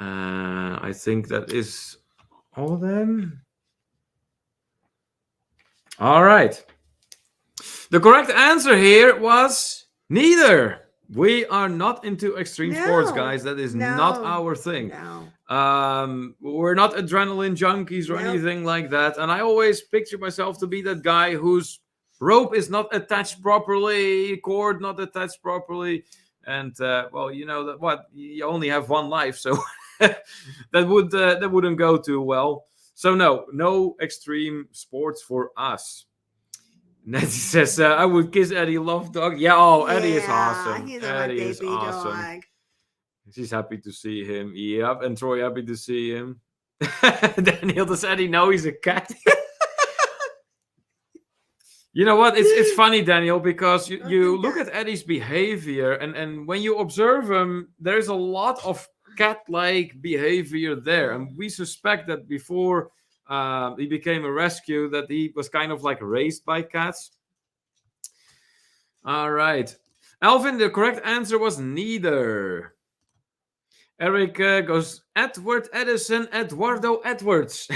I think that is all of them. All right. The correct answer here was neither. We are not into extreme sports, guys. That is not our thing. We're not adrenaline junkies or anything like that. And I always picture myself to be that guy whose rope is not attached properly, cord not attached properly. And, well, you know that what? You only have one life, so that wouldn't go too well. So no extreme sports for us. Nancy says, I would kiss Eddie Love Dog. Yeah, Eddie is awesome. Eddie is awesome. Dog. She's happy to see him. Yep, and Troy happy to see him. Daniel, does Eddie know he's a cat? You know what? It's funny, Daniel, because I you think look that. at Eddie's behavior, and when you observe him, there's a lot of cat-like behavior there, and we suspect that before he became a rescue, that he was kind of like raised by cats. All right, Alvin, the correct answer was neither. Eric goes Edward Edison, Eduardo Edwards.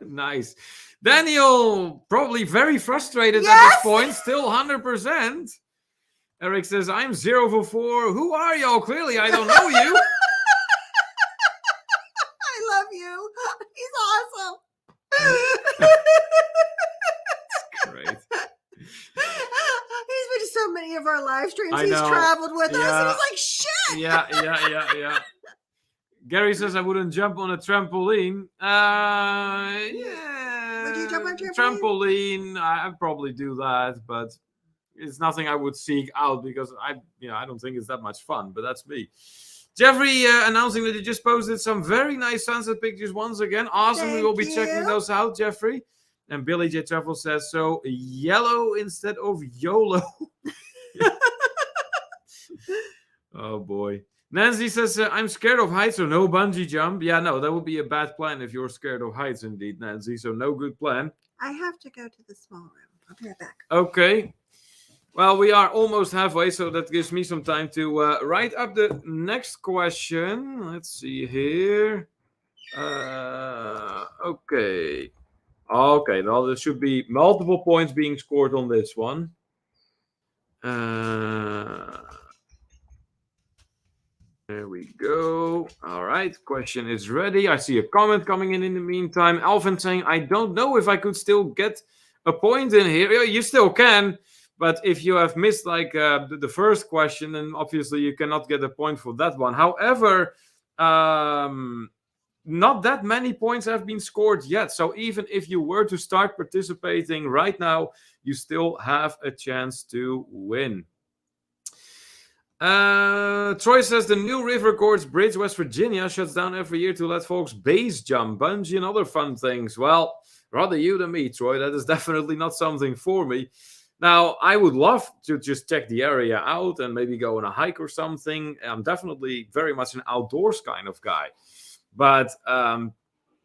Nice. Daniel, probably very frustrated at this Yes! point, still 100%. Eric says, I'm 0 for 4. Who are y'all? Clearly, I don't know you. I love you. He's awesome. Great. He's been to so many of our live streams. I He's know. traveled with us, and Yeah. he's like, shit. Yeah. Gary says I wouldn't jump on a trampoline. Yeah. Would you jump on a trampoline? Trampoline, I'd probably do that, but it's nothing I would seek out because I don't think it's that much fun, but that's me. Jeffrey announcing that he just posted some very nice sunset pictures once again. Awesome. We will be checking you. those out, Jeffrey. And Billy J. Travel says, so yellow instead of YOLO. Oh, boy. Nancy says, I'm scared of heights, so no bungee jump. Yeah, no, that would be a bad plan if you're scared of heights, indeed, Nancy. So no good plan. I have to go to the small room. I'll be right back. Okay. Well, we are almost halfway, so that gives me some time to write up the next question. Let's see here. Okay. Okay, well, there should be multiple points being scored on this one. There we go. All right, question is ready. I see a comment coming in the meantime. Alvin saying, I don't know if I could still get a point in here. Yeah, you still can, but if you have missed like the first question, then obviously you cannot get a point for that one. However, not that many points have been scored yet. So even if you were to start participating right now, you still have a chance to win. Troy says the new River Gorge Bridge, West Virginia, shuts down every year to let folks base jump, bungee, and other fun things. Well, rather you than me, Troy. That is definitely not something for me. Now, I would love to just check the area out and maybe go on a hike or something. I'm definitely very much an outdoors kind of guy. But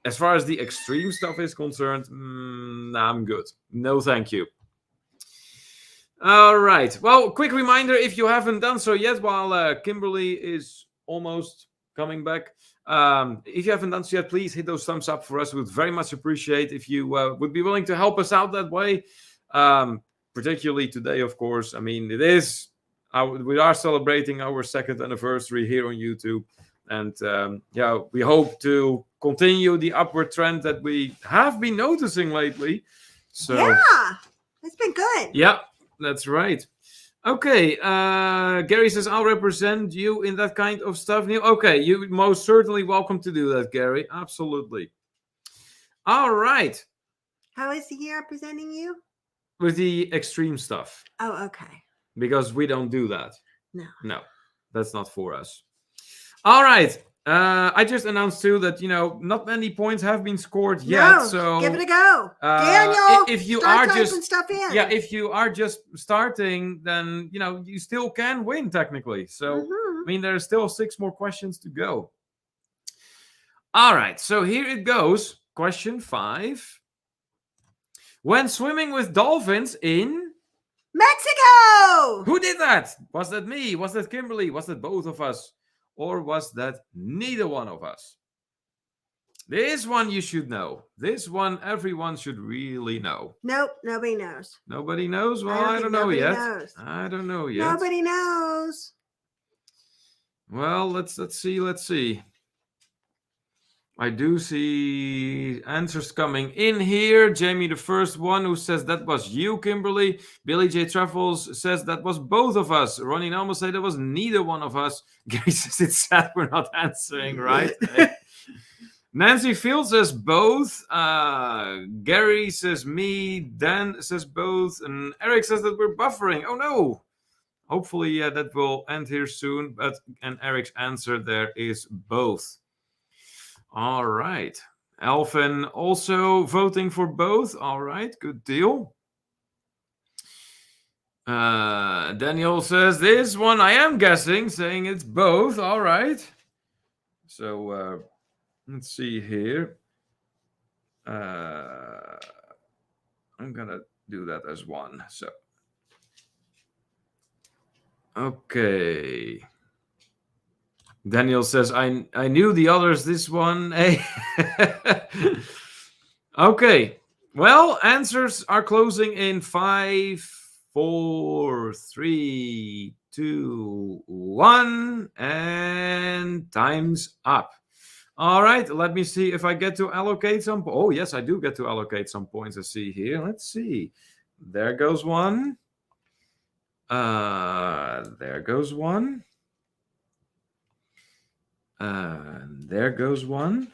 as far as the extreme stuff is concerned, nah, I'm good. No, thank you. All right. Well, quick reminder, if you haven't done so yet, while Kimberly is almost coming back, if you haven't done so yet, please hit those thumbs up for us. We would very much appreciate if you would be willing to help us out that way. Particularly today, of course. I mean, we are celebrating our 2nd anniversary here on YouTube. And we hope to continue the upward trend that we have been noticing lately. So yeah, it's been good. Yeah. That's right. Okay. Gary says, I'll represent you in that kind of stuff. Neil. Okay. You're most certainly welcome to do that, Gary. Absolutely. All right. How is he representing you? With the extreme stuff. Oh, okay. Because we don't do that. No. That's not for us. All right. I just announced too that not many points have been scored yet. So give it a go, Daniel. If you start are just stuff in. if you are just starting, then you still can win technically. So I mean, there's still 6 more questions to go. All right. So here it goes. Question 5. When swimming with dolphins in Mexico. Who did that? Was that me? Was that Kimberly? Was that both of us? Or was that neither one of us? This one you should know. This one everyone should really know. Nope, nobody knows. Nobody knows? Well, I don't know yet. I don't know yet. Nobody knows. Well, let's see. I do see answers coming in here. Jamie, the first one, who says that was you, Kimberly. Billy J. Truffles says that was both of us. Ronnie Nelmo said that was neither one of us. Gary says it's sad we're not answering, right? Nancy Field says both. Gary says me. Dan says both. And Eric says that we're buffering. Oh, no. Hopefully that will end here soon. And Eric's answer there is both. All right. Alvin also voting for both. All right. Good deal. Daniel says this one I am guessing, saying it's both. All right. So let's see here. I'm gonna do that as one. So okay. Daniel says I knew the others this one. Hey. Okay. Well, answers are closing in 5, 4, 3, 2, 1, and time's up. All right, let me see if I get to allocate some. Oh, yes, I do get to allocate some points. I see here. Let's see. There goes one. There goes one. There goes one.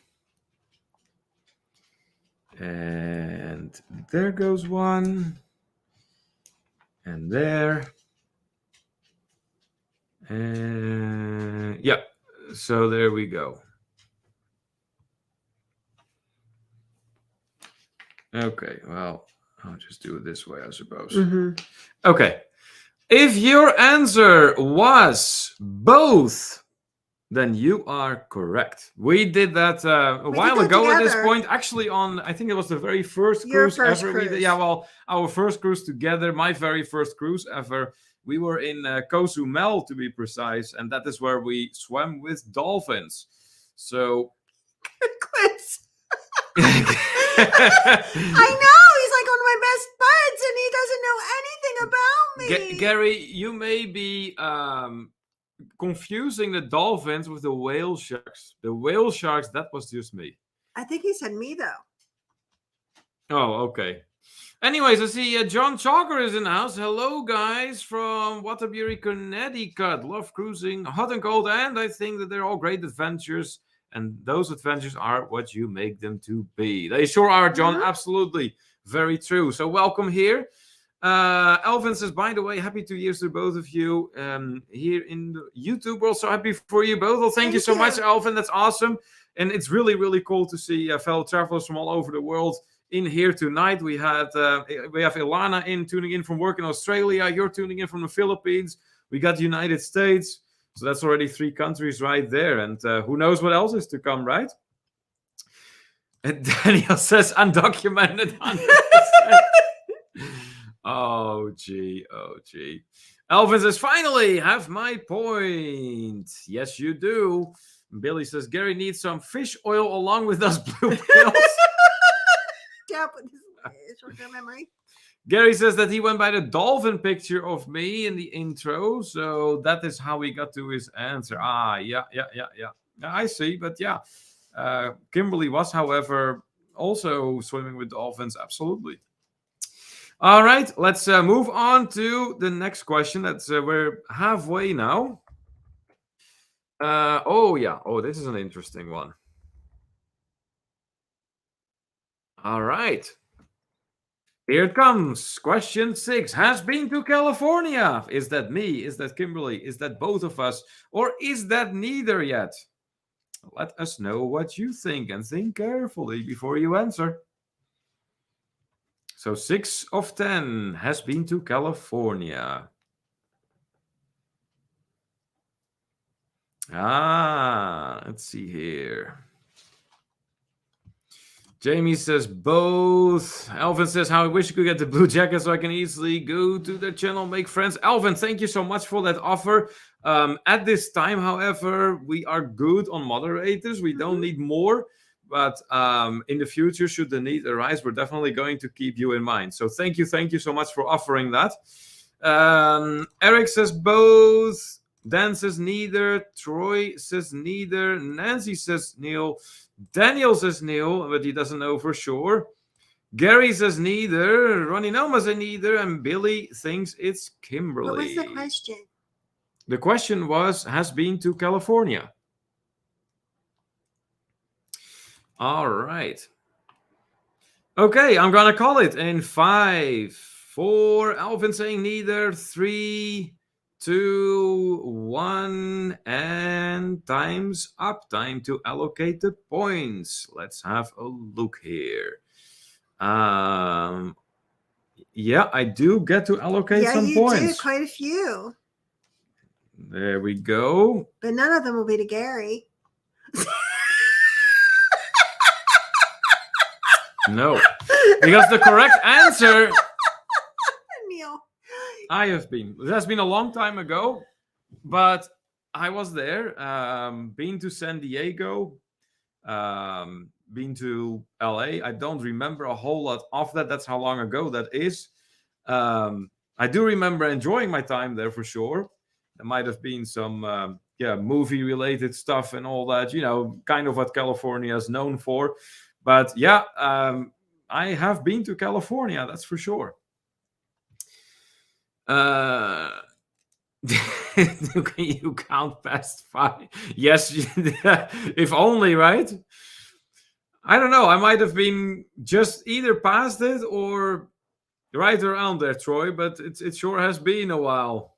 And there goes one. And there. And yeah, so there we go. Okay, well, I'll just do it this way, I suppose. Mm-hmm. Okay. If your answer was both, then you are correct. We did that a while ago at this point. Actually, on I think it was the very first cruise ever. We did, our first cruise together, my very first cruise ever. We were in Cozumel, to be precise, and that is where we swam with dolphins. So, Quiz. I know he's like one of my best buds, and he doesn't know anything about me. Gary, you may be confusing the dolphins with the whale sharks. The whale sharks, that was just me. I think he said me though. Oh, okay. Anyways, I see John Chalker is in the house. Hello, guys, from Waterbury, Connecticut. Love cruising, hot and cold, and I think that they're all great adventures. And those adventures are what you make them to be. They sure are, John. Mm-hmm. Absolutely. Very true. So welcome here. Elvin says, by the way, happy 2 years to both of you here in the YouTube. We're also happy for you both. Well, thank you so much, Elvin. That's awesome. And it's really, really cool to see fellow travelers from all over the world in here tonight. We have Ilana tuning in from work in Australia. You're tuning in from the Philippines. We got the United States. So that's already 3 countries right there. And who knows what else is to come, right? And Daniel says, undocumented 100%. Oh, gee. Elvin says, finally, have my point. Yes, you do. Billy says, Gary needs some fish oil along with those blue pills. Yeah, but this short-term memory. Gary says that he went by the dolphin picture of me in the intro. So that is how he got to his answer. Yeah. I see, but yeah. Kimberly was, however, also swimming with dolphins. Absolutely. All right, let's move on to the next question. That's we're halfway now. This is an interesting one. All right. Here it comes. Question 6. Has been to California. Is that me? Is that Kimberly? Is that both of us? Or is that neither yet? Let us know what you think and think carefully before you answer. So 6 of 10 has been to California. Let's see here. Jamie says both. Alvin says, how I wish you could get the blue jacket so I can easily go to the channel, make friends. Alvin, thank you so much for that offer. At this time, however, we are good on moderators. We don't need more. But in the future, should the need arise, we're definitely going to keep you in mind. So thank you so much for offering that. Eric says both. Dan says neither. Troy says neither. Nancy says Neil. Daniel says Neil, but he doesn't know for sure. Gary says neither. Ronnie Noma says neither. And Billy thinks it's Kimberly. What was the question? The question was, has been to California. All right. Okay, I'm going to call it in 5, 4. Alvin saying neither. 3, 2, 1. And time's up. Time to allocate the points. Let's have a look here. Yeah, I do get to allocate Yeah, some you points. do. Quite a few. There we go. But none of them will be to Gary. No. Because the correct answer, Neil. I have been. It has been a long time ago, but I was there. Been to San Diego, been to LA. I don't remember a whole lot of that. That's how long ago that is. I do remember enjoying my time there for sure. There might have been some movie related stuff and all that, kind of what California is known for. But yeah, I have been to California, that's for sure. Can you count past 5? Yes, if only, right? I don't know. I might have been just either past it or right around there, Troy, but it sure has been a while.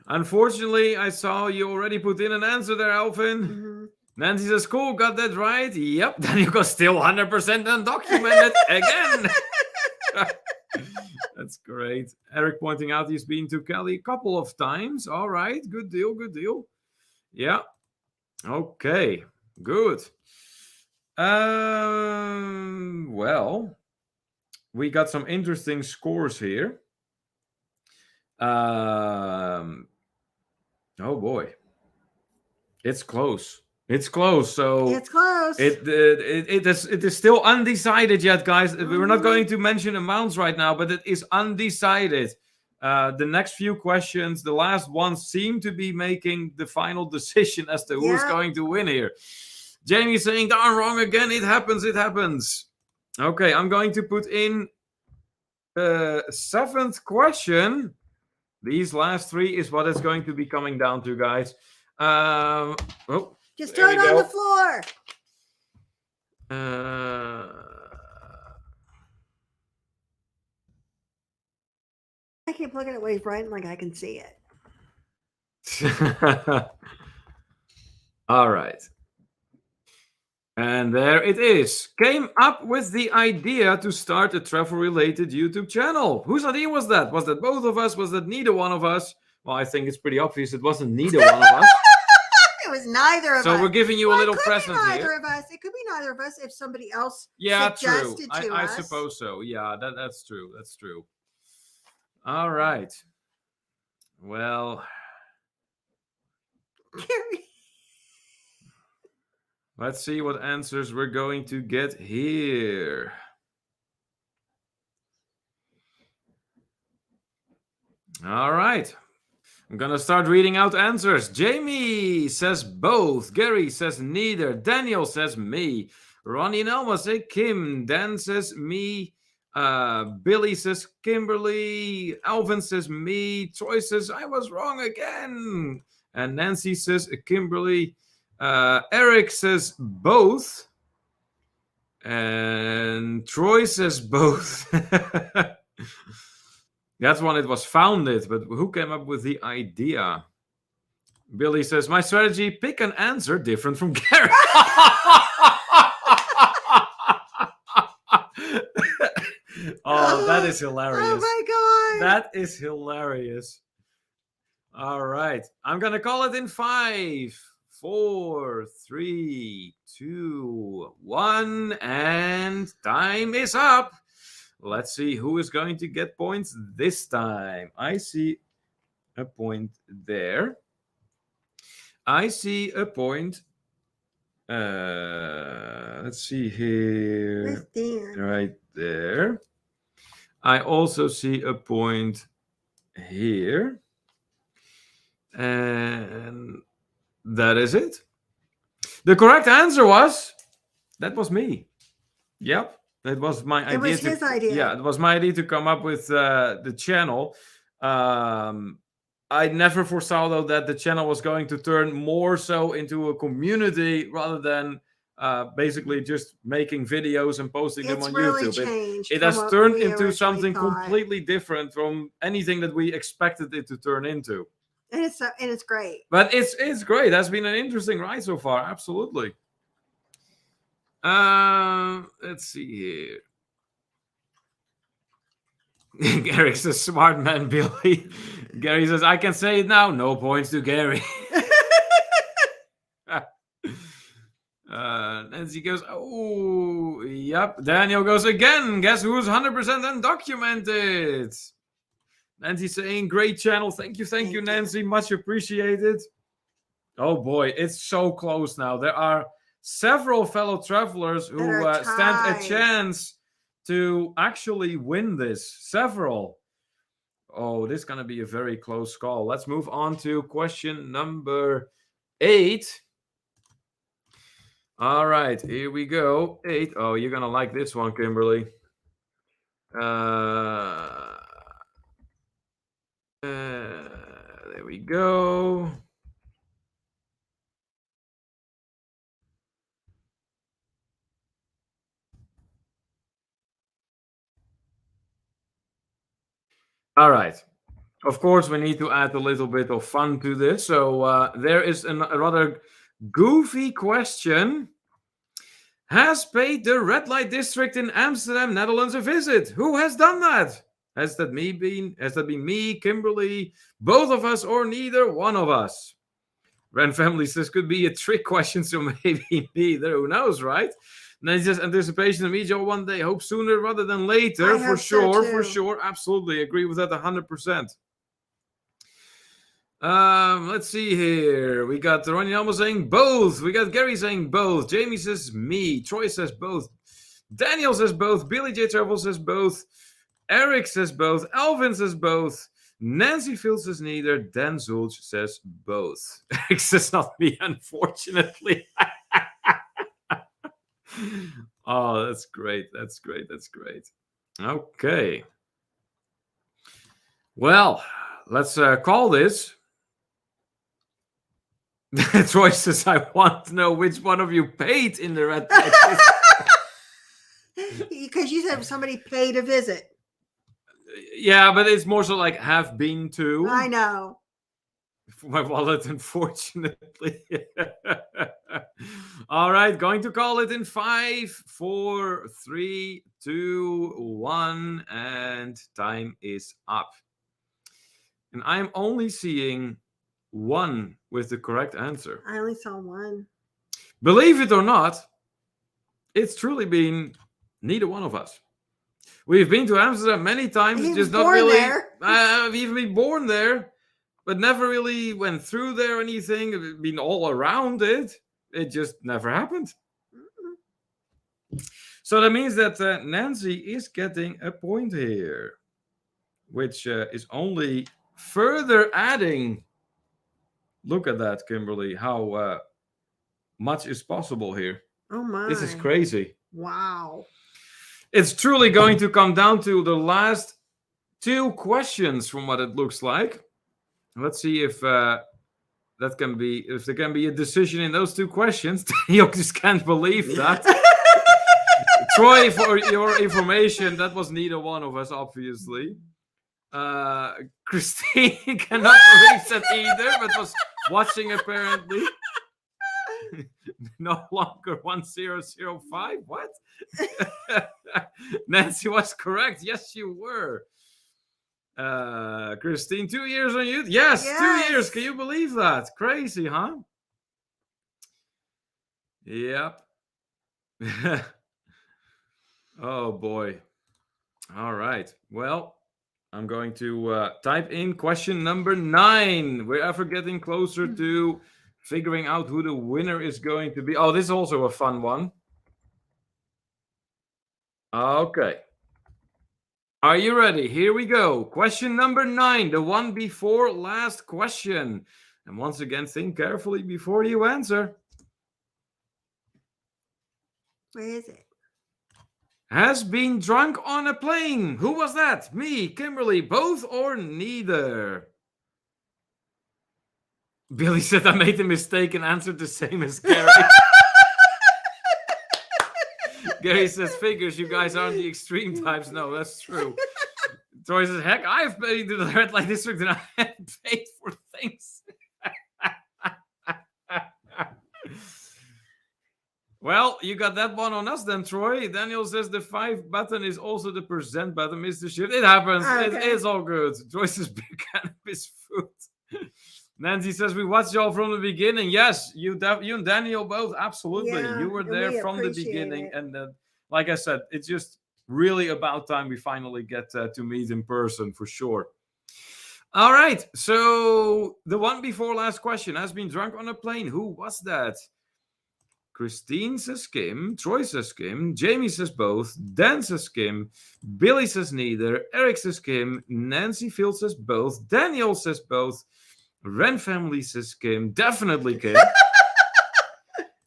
Unfortunately, I saw you already put in an answer there, Alvin. Mm-hmm. Nancy says, cool, got that right. Yep, then you got still 100% undocumented again. That's great. Eric pointing out he's been to Cali a couple of times. All right, good deal, good deal. Yeah. Okay, good. Well, we got some interesting scores here. Oh boy, it's close. It's close. So it's close. It is still undecided yet, guys. We're not going to mention amounts right now, but it is undecided. The next few questions, the last ones, seem to be making the final decision as to who's going to win here. Jamie's saying, darn wrong again. It happens. It happens. Okay, I'm going to put in the 7th question. These last 3 is what it's going to be coming down to, guys. Just throw it on the floor. I keep looking at what he's writing like I can see it. All right. And there it is. Came up with the idea to start a travel-related YouTube channel. Whose idea was that? Was that both of us? Was that neither one of us? Well, I think it's pretty obvious it wasn't neither one of us. It was neither of us. So we're giving you a little present present here. here. Of us. It could be neither of us if somebody else suggested to us. I suppose so. Yeah, that's true. That's true. All right. Well, let's see what answers we're going to get here. All right. I'm going to start reading out answers. Jamie says both. Gary says neither. Daniel says me. Ronnie and Elma say Kim. Dan says me. Billy says Kimberly. Alvin says me. Troy says I was wrong again. And Nancy says Kimberly. Eric says both. And Troy says both. That's when it was founded, but who came up with the idea? Billy says, my strategy, pick an answer different from Gary. Oh, that is hilarious. Oh my God. That is hilarious. All right. I'm going to call it in 5, 4, 3, 2, 1, and time is up. Let's see who is going to get points this time. I see a point there. I see a point. Let's see here. Right there. I also see a point here. And that is it. The correct answer was, that was me. Yep. It was my idea. It was his idea. Yeah, it was my idea to come up with the channel. I never foresaw, though, that the channel was going to turn more so into a community rather than basically just making videos and posting them on YouTube. It has turned into something completely different from anything that we expected it to turn into. And it's great. But it's great. That's been an interesting ride so far. Absolutely. Let's see here. Gary says, smart man, Billy. Gary says, I can say it now. No points to Gary. Nancy goes, oh, yep. Daniel goes again. Guess who's 100% undocumented? Nancy saying, great channel. Thank you, Nancy. Much appreciated. Oh boy, it's so close now. There are several fellow travelers who stand a chance to actually win this. Several. Oh, this is going to be a very close call. Let's move on to question number 8. All right, here we go. 8. Oh, you're going to like this one, Kimberly. There we go. All right. Of course, we need to add a little bit of fun to this. So there is a rather goofy question. Has paid the red light district in Amsterdam, Netherlands a visit? Who has done that? Has that been me, Kimberly, both of us, or neither one of us? Ren Family says could be a trick question, so maybe neither. Who knows, right? And then he says anticipation to meet you one day. Hope sooner rather than later. For sure. Absolutely agree with that 100%. Let's see here. We got Ronnie Elmo saying both. We got Gary saying both. Jamie says me. Troy says both. Daniel says both. Billy J. Travel says both. Eric says both. Alvin says both. Nancy Field says neither. Dan Zulch says both. Eric says not me, unfortunately. Oh, that's great. That's great. Okay. Well, let's call this. Troy says, I want to know which one of you paid in the red light. Because you said somebody paid a visit. Yeah, but it's more so like have been to. I know. For my wallet, unfortunately. All right, going to call it in 5, 4, 3, 2, 1, and time is up. And I'm only seeing one with the correct answer. I only saw one. Believe it or not, it's truly been neither one of us. We've been to Amsterdam many times, just not really. I've even been born there, but never really went through there or anything. I've been all around it. It just never happened. Mm-hmm. So that means that Nancy is getting a point here, which is only further adding. Look at that, Kimberly, how much is possible here. Oh my. This is crazy. Wow. It's truly going to come down to the last 2 questions from what it looks like. Let's see if there can be a decision in those 2 questions. You just can't believe that. Troy, for your information, that was neither one of us, obviously. Christine cannot believe that either, but was watching apparently. No longer 1005. What? Nancy was correct. Yes, you were. Christine, 2 years on youth. Yes, 2 years. Can you believe that? Crazy, huh? Yep. Oh boy. All right. Well, I'm going to type in question number 9. We're ever getting closer to figuring out who the winner is going to be. Oh, this is also a fun one. Okay. Are you ready? Here we go. Question number 9, the one before last question. And once again, think carefully before you answer. Where is it? Has been drunk on a plane. Who was that? Me, Kimberly, both or neither? Billy said I made a mistake and answered the same as Gary. Gary says, figures, you guys aren't the extreme types. No, that's true. Troy says, heck, I've paid to the red light district and I haven't paid for things. Well, you got that one on us then, Troy. Daniel says the 5 button is also the percent button, Mr. Shift. It happens. Okay. It's all good. Troy says beer cannabis food. Nancy says we watched y'all from the beginning. Yes, you and Daniel both. Absolutely. Yeah, You were and there we from the appreciate beginning. it. And like I said, it's just really about time we finally get to meet in person for sure. All right. So the one before last question has been drunk on a plane. Who was that? Christine says Kim, Troy says Kim, Jamie says both, Dan says Kim, Billy says neither, Eric says Kim, Nancy Field says both, Daniel says both, Ren family says Kim, definitely Kim.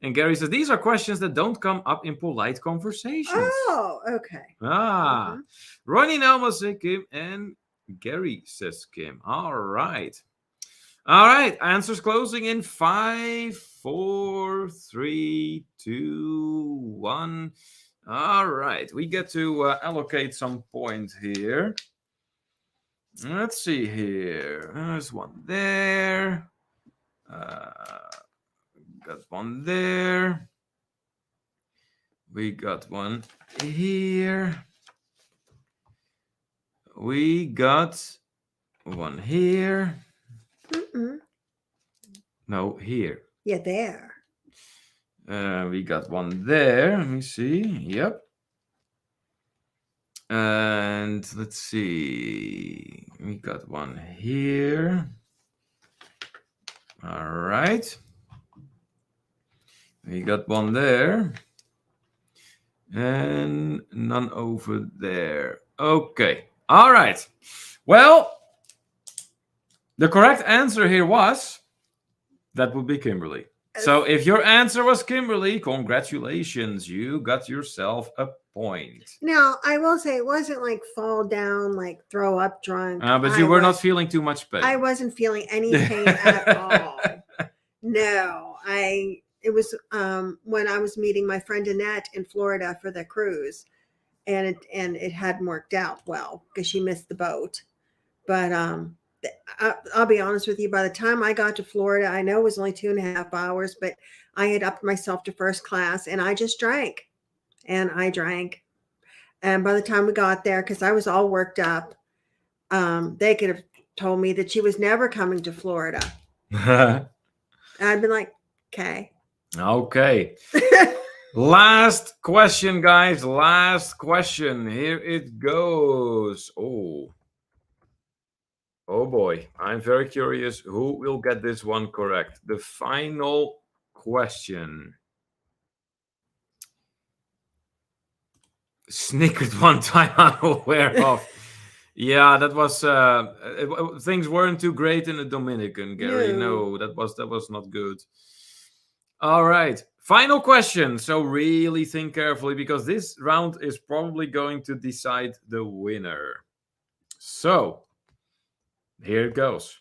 And Gary says these are questions that don't come up in polite conversations. Oh, okay. Ah, Ronnie and Elma say Kim, and Gary says Kim. All right. All right, answers closing in 5, 4, 3, 2, 1. All right, we get to allocate some points here. Let's see here. There's one there. Got one there. We got one here. We got one here. Mm-mm. No, here. Yeah, there. We got one there. Let me see. Yep. And let's see. We got one here. All right. We got one there. And none over there. Okay. All right. Well, the correct answer here was that would be Kimberly. So if your answer was Kimberly, congratulations. You got yourself a point. Now, I will say it wasn't like fall down, like throw up drunk. But you were not feeling too much pain. I wasn't feeling any pain at all. No, it was when I was meeting my friend Annette in Florida for the cruise, and it hadn't worked out well because she missed the boat. But I'll be honest with you, by the time I got to Florida, I know it was only 2.5 hours, but I had upped myself to first class and I just drank. And I drank. And by the time we got there, because I was all worked up, they could have told me that she was never coming to Florida. And I'd been like, okay. Okay. Last question, guys. Last question. Here it goes. Oh boy. I'm very curious who will get this one correct. The final question. Snickered one time I'm aware of. Yeah, that was things weren't too great in the Dominican, Gary. No, that was not good. All right. Final question. So really think carefully because this round is probably going to decide the winner. So here it goes.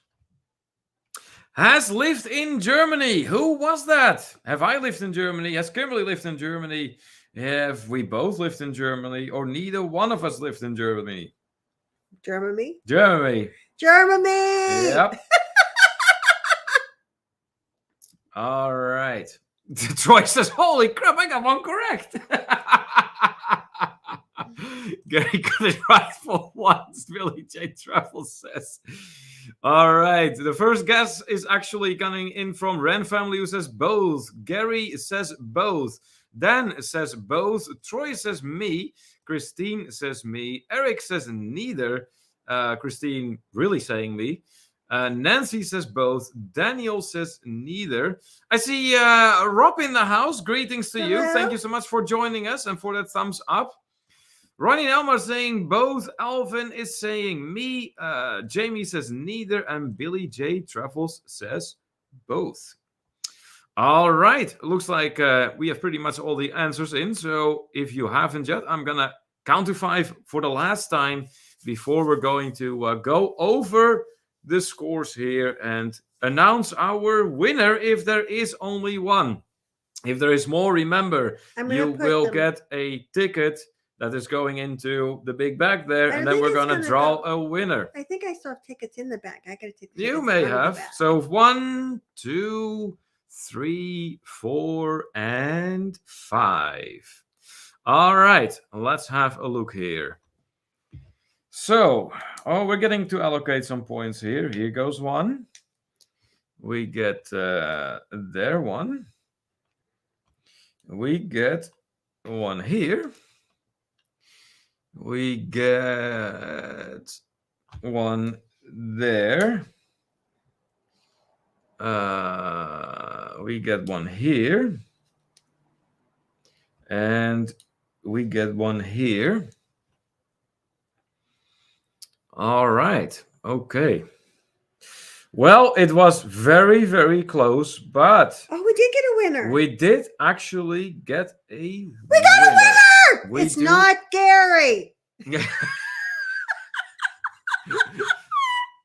Has lived in Germany. Who was that? Have I lived in Germany? Has Kimberly lived in Germany? Have we both lived in Germany? Or neither one of us lived in Germany? Germany. Yep. All right. Troy says, holy crap, I got one correct. Gary got it right for once, Billy J. Travel says. All right. The first guess is actually coming in from Ren family, who says both. Gary says both. Dan says both. Troy says me. Christine says me. Eric says neither. Christine really saying me. Nancy says both. Daniel says neither. I see Rob in the house. Greetings to you. Thank you so much for joining us and for that thumbs up. Ronnie and Elma saying both. Alvin is saying me. Jamie says neither. And Billy J. Travels says both. All right. Looks like we have pretty much all the answers in. So if you haven't yet, I'm going to count to 5 for the last time before we're going to go over the scores here and announce our winner if there is only one. If there is more, remember, you will get a ticket that is going into the big bag there, and then we're going to draw a winner. I think I still have tickets in the bag. I got to take the You may have. So 1, 2, 3, 4, and 5. All right, let's have a look here. So, we're getting to allocate some points here. Here goes one. We get there one. We get one here. We get one there. We get one here. And we get one here. All right. Okay. Well, it was very, very close, but we did get a winner. we did actually get a We got a winner. We It's do- not Gary.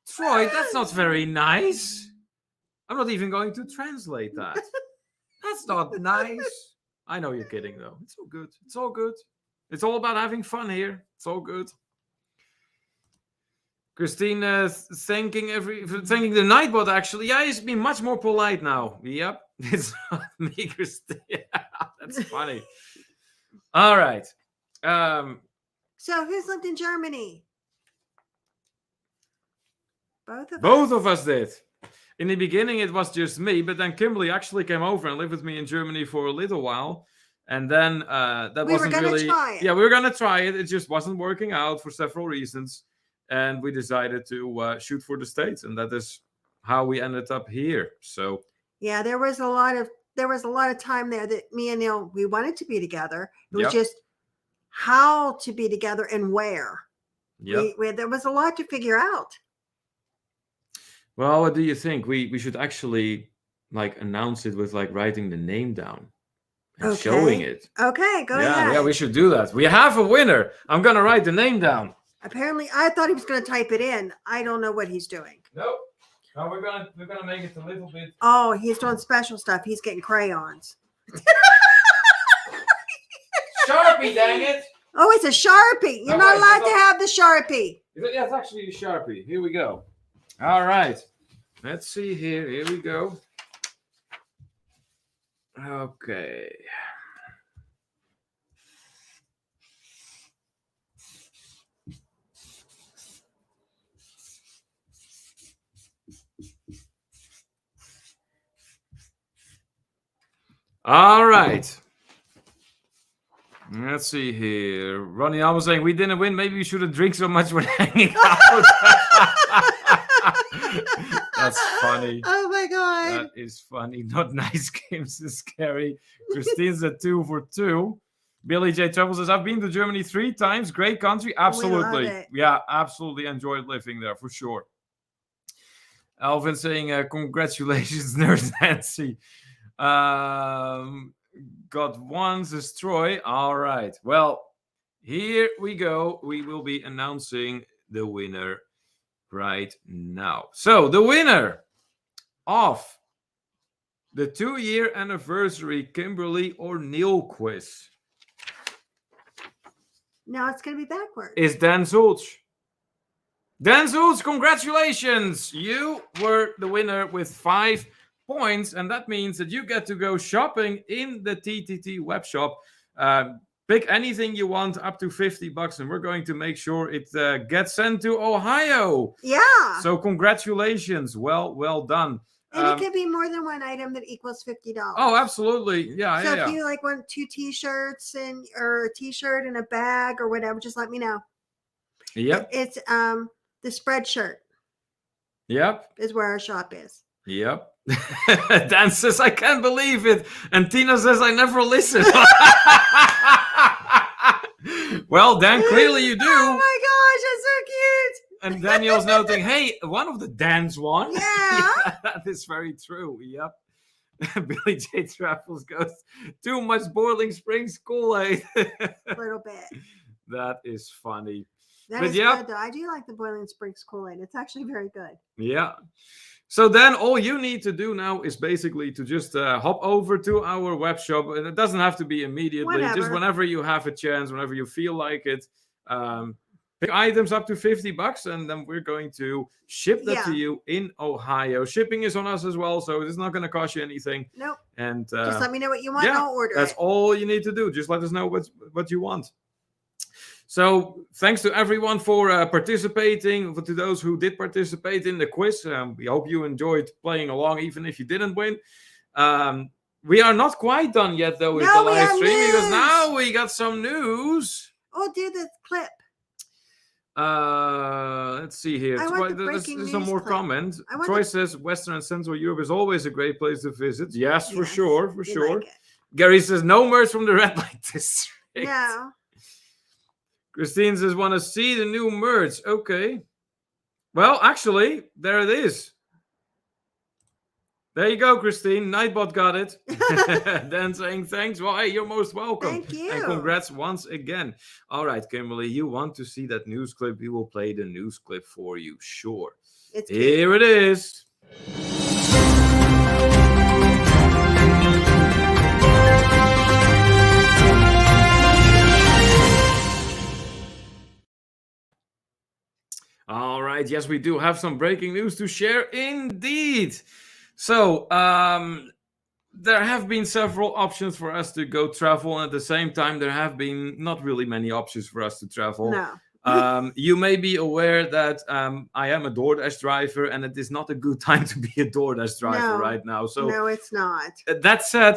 Troy, that's not very nice. I'm not even going to translate that. That's not nice. I know you're kidding, though. It's all good. It's all good. It's all about having fun here. It's all good. Christine thanking the Nightbot, actually. Yeah, he's been much more polite now. Yep. It's not me, Christine. That's funny. All right. So who's lived in Germany? Both of us did. In the beginning, it was just me, but then Kimberly actually came over and lived with me in Germany for a little while. And then that wasn't really... Try it. Yeah, we were going to try it. It just wasn't working out for several reasons. And we decided to shoot for the States. And that is how we ended up here. So... Yeah, there was a lot of time there that me and Neil, we wanted to be together. It was just how to be together and where. Yeah. There was a lot to figure out. Well, what do you think? We should actually announce it with writing the name down and showing it. Okay, go ahead. Yeah, we should do that. We have a winner. I'm gonna write the name down. Apparently, I thought he was going to type it in. I don't know what he's doing. Nope. No, we're gonna make it a little bit. Oh, he's doing special stuff. He's getting crayons. Sharpie, dang it! Oh, it's a Sharpie. You're not allowed to have the Sharpie. Yeah, it's actually a Sharpie. Here we go. All right. Let's see here. Here we go. Okay. All right. Let's see here. Ronnie, I was saying we didn't win. Maybe we shouldn't drink so much when hanging out. That's funny. Oh my God. That is funny. Not nice games is scary. Christine's at 2 for 2. Billy J. Trouble says, I've been to Germany 3 times. Great country. Absolutely. Yeah, absolutely enjoyed living there for sure. Alvin saying, congratulations, Nurse Nancy. Got one, says Troy. All right. Well, here we go. We will be announcing the winner right now. So, the winner of the 2-year anniversary Kimberly or Neil quiz. Now it's going to be backwards. Is Dan Zulch. Dan Zulch, congratulations. You were the winner with 5 points, and that means that you get to go shopping in the TTT web shop. Pick anything you want up to $50, and we're going to make sure it gets sent to Ohio. Yeah. So congratulations. Well done. And it could be more than one item that equals $50. Oh, absolutely. Yeah. So yeah, if you want 2 t-shirts or a t-shirt and a bag or whatever, just let me know. Yep. It's the Spreadshirt. Yep. Is where our shop is. Yep. Dan says, I can't believe it. And Tina says, I never listen. Well, Dan, clearly you do. Oh my gosh, that's so cute. And Daniel's noting, hey, one of the Dans won. Yeah. That is very true. Yep. Billy J. Travels goes, too much Boiling Springs Kool-Aid. A little bit. That is funny. That But is yeah. good, though. I do like the Boiling Springs Kool-Aid. It's actually very good. Yeah. So then all you need to do now is basically to just hop over to our web shop. And it doesn't have to be immediately. Just whenever you have a chance, whenever you feel like it. items up to $50, and then we're going to ship that to you in Ohio. Shipping is on us as well, so it's not going to cost you anything. Nope. And just let me know what you want, and I'll order that's it. all you need to do. Just let us know what you want. So thanks to everyone for participating. To those who did participate in the quiz, we hope you enjoyed playing along, even if you didn't win. We are not quite done yet, though, with the live stream, because now we got some news. Oh, do the clip. Let's see here. There's some more comments. Troy says Western and Central Europe is always a great place to visit. Yes, for sure. Like Gary says no merch from the red light district. No. Christine says want to see the new merch. Okay. Well, actually, there it is. There you go, Christine. Nightbot got it. Dan saying thanks. Well, hey, you're most welcome. Thank you. And congrats once again. All right, Kimberly, you want to see that news clip? We will play the news clip for you. Sure. Here it is. All right. Yes, we do have some breaking news to share indeed. So, there have been several options for us to go travel, and at the same time, there have been not really many options for us to travel. No. You may be aware that I am a DoorDash driver, and it is not a good time to be a DoorDash driver right now. So no, it's not. That said,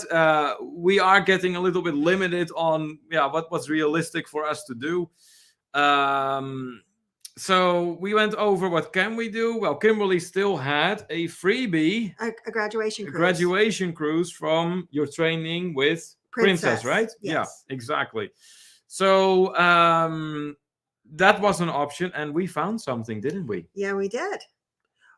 we are getting a little bit limited on what's realistic for us to do. So we went over what can we do. Well, Kimberly still had a freebie, a graduation cruise. Graduation cruise from your training with Princess, right? Yes. Yeah, exactly. So that was an option, and we found something, didn't we? Yeah, we did.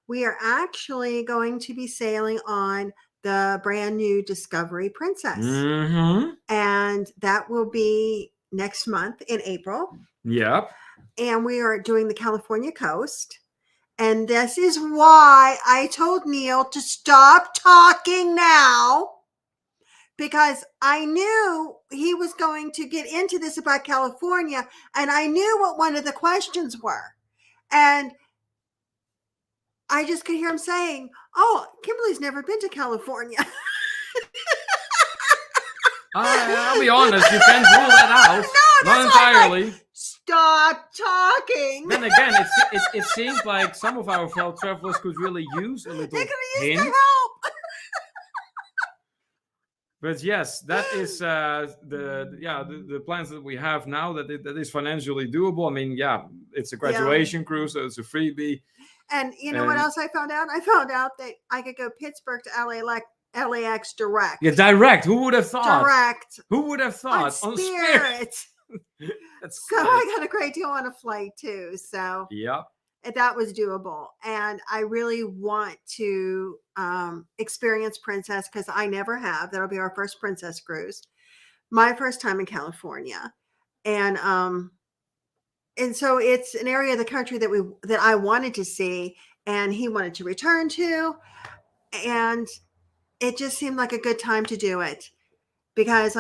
We are actually going to be sailing on the brand new Discovery Princess. Mm-hmm. And that will be next month in April. Yep. And we are doing the California coast. And this is why I told Neil to stop talking now, because I knew he was going to get into this about California, and I knew what one of the questions were. And I just could hear him saying, oh, Kimberly's never been to California. I'll be honest, you can't rule that out. No, not entirely. Like, stop talking. Then again, it seems like some of our fellow travelers could really use a little hint. Help. But yes, that is the plans that we have now. That is financially doable. I mean, it's a graduation cruise, so it's a freebie. And you know what else I found out? I found out that I could go Pittsburgh to LAX direct. Yeah, direct. Who would have thought? Direct. Who would have thought? On Spirit. So I got a great deal on a flight too. So that was doable. And I really want to experience Princess, because I never have. That'll be our first Princess cruise. My first time in California. And so it's an area of the country that I wanted to see, and he wanted to return to. And it just seemed like a good time to do it, because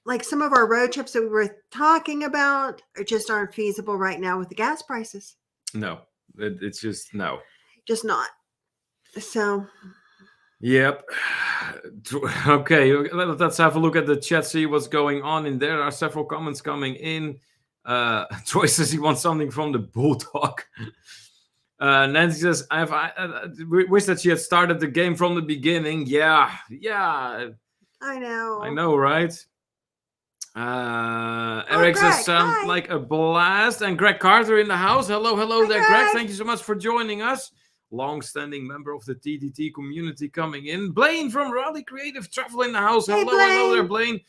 like some of our road trips that we were talking about just aren't feasible right now with the gas prices. No, it's just no. Just not. So. Yep. Okay, let's have a look at the chat, see what's going on in there. There are several comments coming in. Troy says he wants something from the Bulldog. Nancy says, I wish that she had started the game from the beginning. Yeah. I know, right? Eric says, sounds like a blast. And Greg Carter in the house. Hello there, Greg. Thank you so much for joining us. Long-standing member of the TDT community coming in. Blaine from Raleigh Creative Travel in the house. Hello there, Blaine.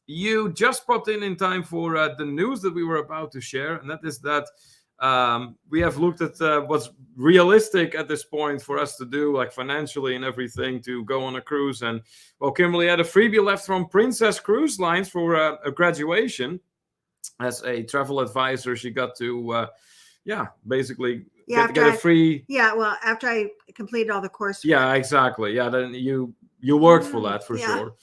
You just popped in time for the news that we were about to share, and that is that we have looked at what's realistic at this point for us to do, like financially and everything, to go on a cruise. And well, Kimberly had a freebie left from Princess Cruise Lines for a graduation. As a travel advisor, she got to basically get a free. Yeah, well, after I completed all the coursework. Yeah, exactly. Yeah, then you worked for that for sure.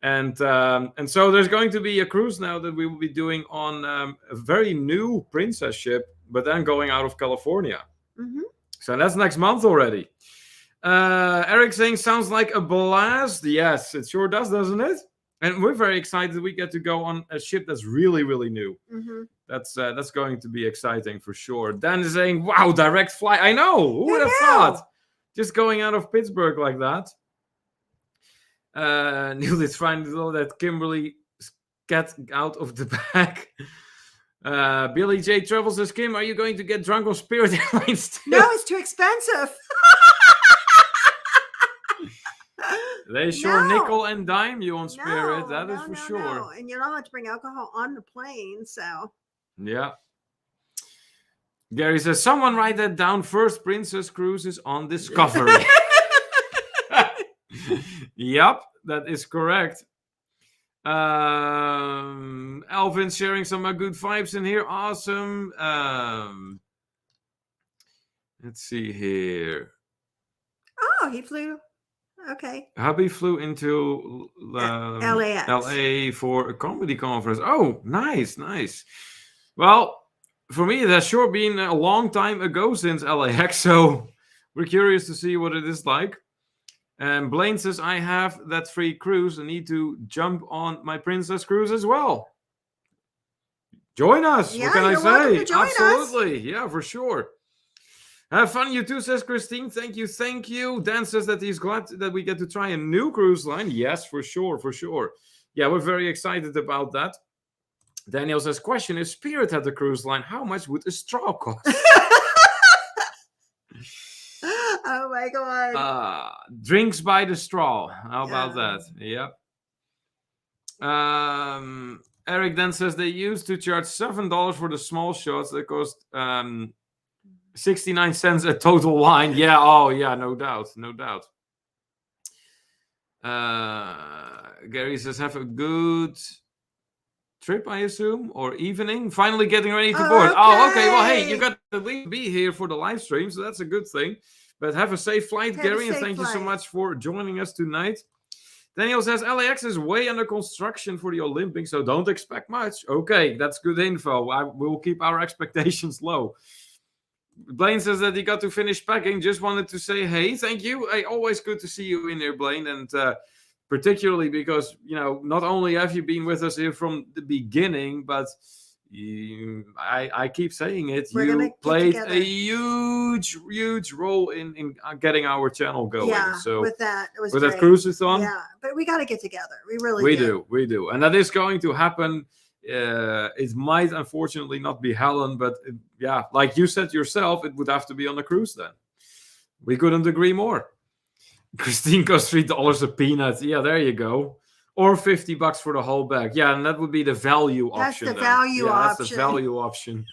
And so there's going to be a cruise now that we will be doing on a very new princess ship, but then going out of California. Mm-hmm. So that's next month already. Eric saying sounds like a blast. Yes, it sure does, doesn't it? And we're very excited we get to go on a ship that's really, really new. Mm-hmm. That's going to be exciting for sure. Dan is saying, "Wow, direct flight! I know. Who would have I know. thought? Just going out of Pittsburgh like that." Neil is trying to know that Kimberly get out of the bag. Billy J. Travels says, "Kim, are you going to get drunk on Spirit Airlines too?" No, it's too expensive. They sure No. nickel and dime you on Spirit. That is No, for no, sure. no. And you're not allowed to bring alcohol on the plane, so. Yeah. Gary says, "Someone write that down. First Princess Cruise is on Discovery." Yep, that is correct. Alvin sharing some good vibes in here. Awesome. Let's see here. Oh, he flew. Okay. Hubby flew into LAX. LA for a comedy conference. Oh, nice, nice. Well, for me, it has sure been a long time ago since LAX, so we're curious to see what it is like. And Blaine says, "I have that free cruise and need to jump on my Princess Cruise as well." Join us. Yeah, what can I you're welcome say? to join us. Absolutely. Yeah, for sure. Have fun, you too, says Christine. Thank you, thank you. Dan says that he's glad that we get to try a new cruise line. Yes, for sure, for sure. Yeah, we're very excited about that. Daniel says, "Question, if Spirit had the cruise line, how much would a straw cost?" Oh my god. Drinks by the straw. How about Yeah. that? Yep. Eric then says they used to charge $7 for the small shots that cost 69 cents a total line. Yeah, oh yeah, no doubt, no doubt. Gary says, "Have a good trip, I assume, or evening. Finally getting ready to board." Okay. Oh, okay. Well, hey, you got to be here for the live stream, so that's a good thing. But have a safe flight, Gary, and thank you so much for joining us tonight. Daniel says, "LAX is way under construction for the Olympics, so don't expect much." Okay, that's good info. We'll keep our expectations low. Blaine says that he got to finish packing. Just wanted to say, hey, thank you. Hey, always good to see you in here, Blaine. And particularly because, not only have you been with us here from the beginning, but I keep saying it, you played a huge, huge role in getting our channel going. Yeah, so with that, it was with great. that cruisathon. Yeah, but we got to get together. We really We do. And that is going to happen. It might unfortunately not be Helen, but yeah, like you said yourself, it would have to be on a cruise then. We couldn't agree more. Christine costs $3 a peanut. Yeah, there you go. Or $50 for the whole bag. Yeah, and that would be the value option. That's the value option. That's the value option.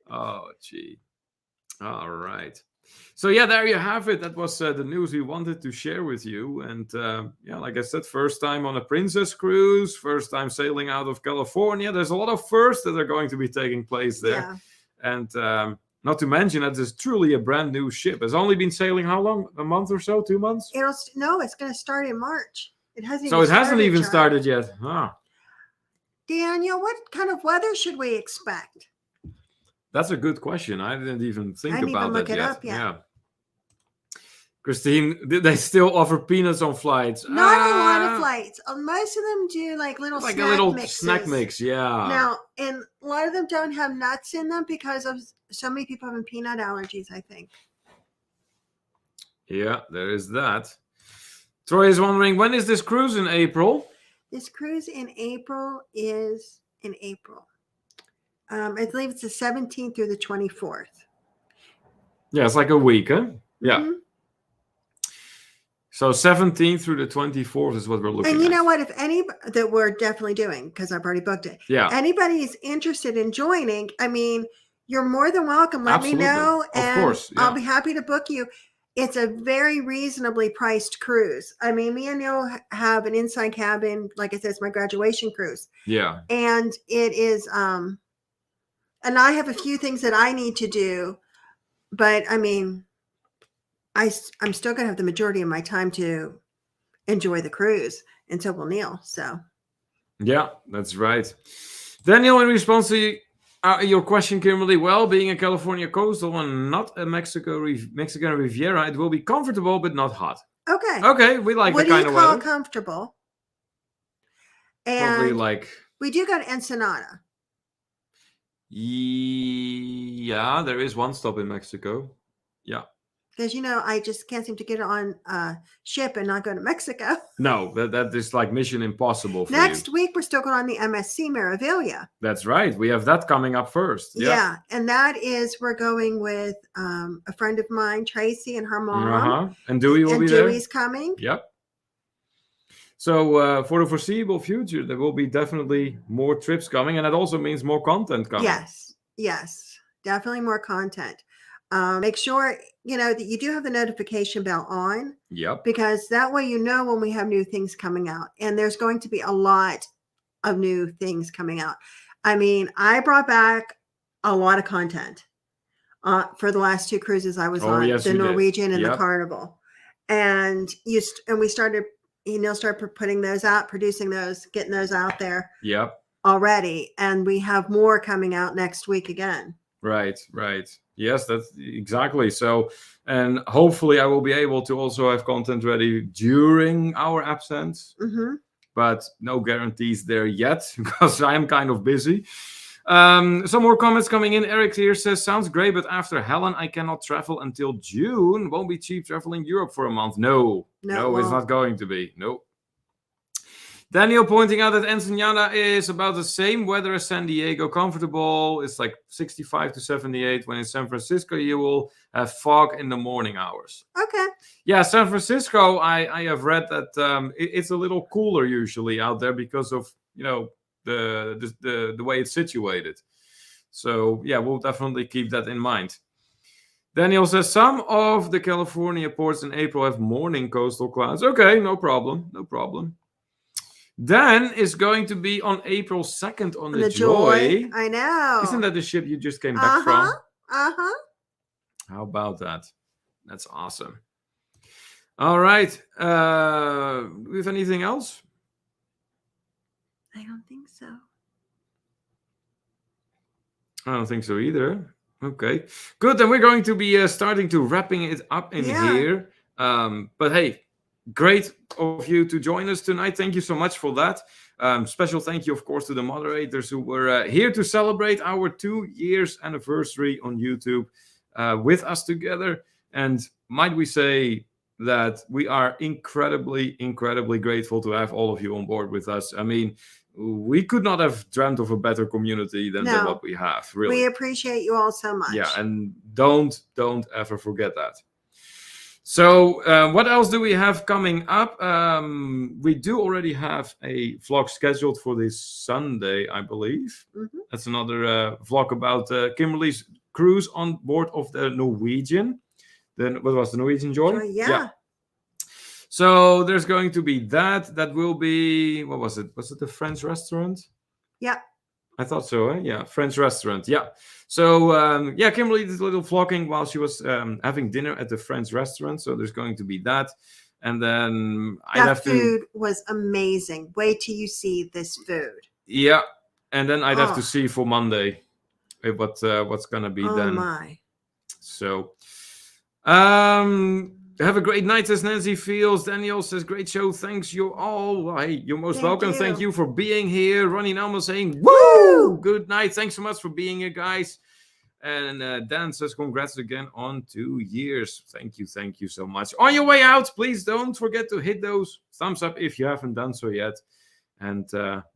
Oh, gee. All right. So yeah, there you have it. That was the news we wanted to share with you. And yeah, like I said, first time on a Princess Cruise, first time sailing out of California. There's a lot of firsts that are going to be taking place there. Yeah. And not to mention that it's truly a brand new ship. It's only been sailing how long? A month or so? 2 months? It's going to start in March. It hasn't. So it hasn't even started yet. Ah. Daniel, what kind of weather should we expect? That's a good question. I didn't even think about that yet. Up yet. Yeah. Christine, did they still offer peanuts on flights? Not a lot of flights. Most of them do like little snack mix. Yeah. Now, and a lot of them don't have nuts in them because of so many people having peanut allergies, I think. Yeah, there is that. Troy is wondering, when is this cruise in April? This cruise in April is in April. I believe it's the 17th through the 24th. Yeah, it's like a week, huh? Yeah. Mm-hmm. So 17th through the 24th is what we're looking at. And you know what? If any that we're definitely doing, because I've already booked it. Yeah. Anybody is interested in joining, I mean, you're more than welcome. Let me know. And of course. Yeah. I'll be happy to book you. It's a very reasonably priced cruise. I mean, me and Neil have an inside cabin. Like I said, it's my graduation cruise. Yeah. And it is, and I have a few things that I need to do, but I mean, I'm still going to have the majority of my time to enjoy the cruise. and so will Neil. So Yeah, that's right. Daniel, in response to your question, Kimberly, well, being a California coastal and not a Mexican Riviera, it will be comfortable but not hot. okay. Okay, we like What the do kind you of call weather. comfortable? Probably And like, we do go to Ensenada. yeah, there is one stop in Mexico. Yeah. Because I just can't seem to get on a ship and not go to Mexico. No, that is like mission impossible for Next you. week we're still going on the MSC Meraviglia. That's right. We have that coming up first. Yeah, and that is we're going with a friend of mine, Tracy, and her mom. And Dewey will and be Dewey's there. coming. Yep. So for the foreseeable future, there will be definitely more trips coming, and that also means more content coming. Yes, definitely more content. Make sure that you do have the notification bell on. Yep. Because that way when we have new things coming out, and there's going to be a lot of new things coming out. I mean, I brought back a lot of content for the last 2 cruises I was on, yes, the you did. Norwegian and Yep. the Carnival, and we started. Neil started putting those out, producing those, getting those out there. Yep. Already, and we have more coming out next week again. Right. Yes, that's exactly. So, and hopefully I will be able to also have content ready during our absence. Mm-hmm. But no guarantees there yet because I'm kind of busy. Some more comments coming in. Eric here says, sounds great, but after Helen, I cannot travel until June. Won't be cheap traveling Europe for a month. No, it's not going to be. No. Daniel pointing out that Ensenada is about the same weather as San Diego. Comfortable. It's like 65 to 78. When in San Francisco, you will have fog in the morning hours. Okay. Yeah, San Francisco, I have read that it's a little cooler usually out there because of, the way it's situated. So, yeah, we'll definitely keep that in mind. Daniel says, some of the California ports in April have morning coastal clouds. Okay, no problem. Dan is going to be on April 2nd on the Joy. I know. Isn't that the ship you just came back from? Uh-huh. How about that? That's awesome. All right. Do we have anything else? I don't think so. I don't think so either. Okay. Good. Then we're going to be starting to wrapping it up in here. But hey, great of you to join us tonight. Thank you so much for that. Special thank you, of course, to the moderators who were here to celebrate our 2 years anniversary on YouTube with us together. And might we say that we are incredibly, incredibly grateful to have all of you on board with us. I mean, we could not have dreamt of a better community than what we have. Really, we appreciate you all so much. Yeah, and don't ever forget that. So what else do we have coming up? We do already have a vlog scheduled for this Sunday, I believe. Mm-hmm. That's another vlog about Kimberly's cruise on board of the Norwegian. Then what was the Norwegian Joy? Yeah. So there's going to be that. That will be, what was it? Was it the French restaurant? Yeah. I thought so, eh? Yeah, French restaurant. Yeah. So, Kimberly did a little vlogging while she was having dinner at the French restaurant. So there's going to be that. And then that food was amazing. Wait till you see this food. Yeah. And then I'd have to see for Monday what's going to be then. Oh, my. So, have a great night, says Nancy Fields. Daniel says, great show. Thanks, you all. Hey, you're most welcome. Thank you for being here. Ronnie Nelma saying, woo! Good night. Thanks so much for being here, guys. And Dan says, congrats again on 2 years. Thank you so much. On your way out, please don't forget to hit those thumbs up if you haven't done so yet. And,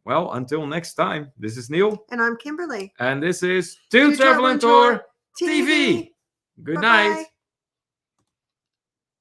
until next time, this is Neil. And I'm Kimberly. And this is To Travel and Tour TV. Good night.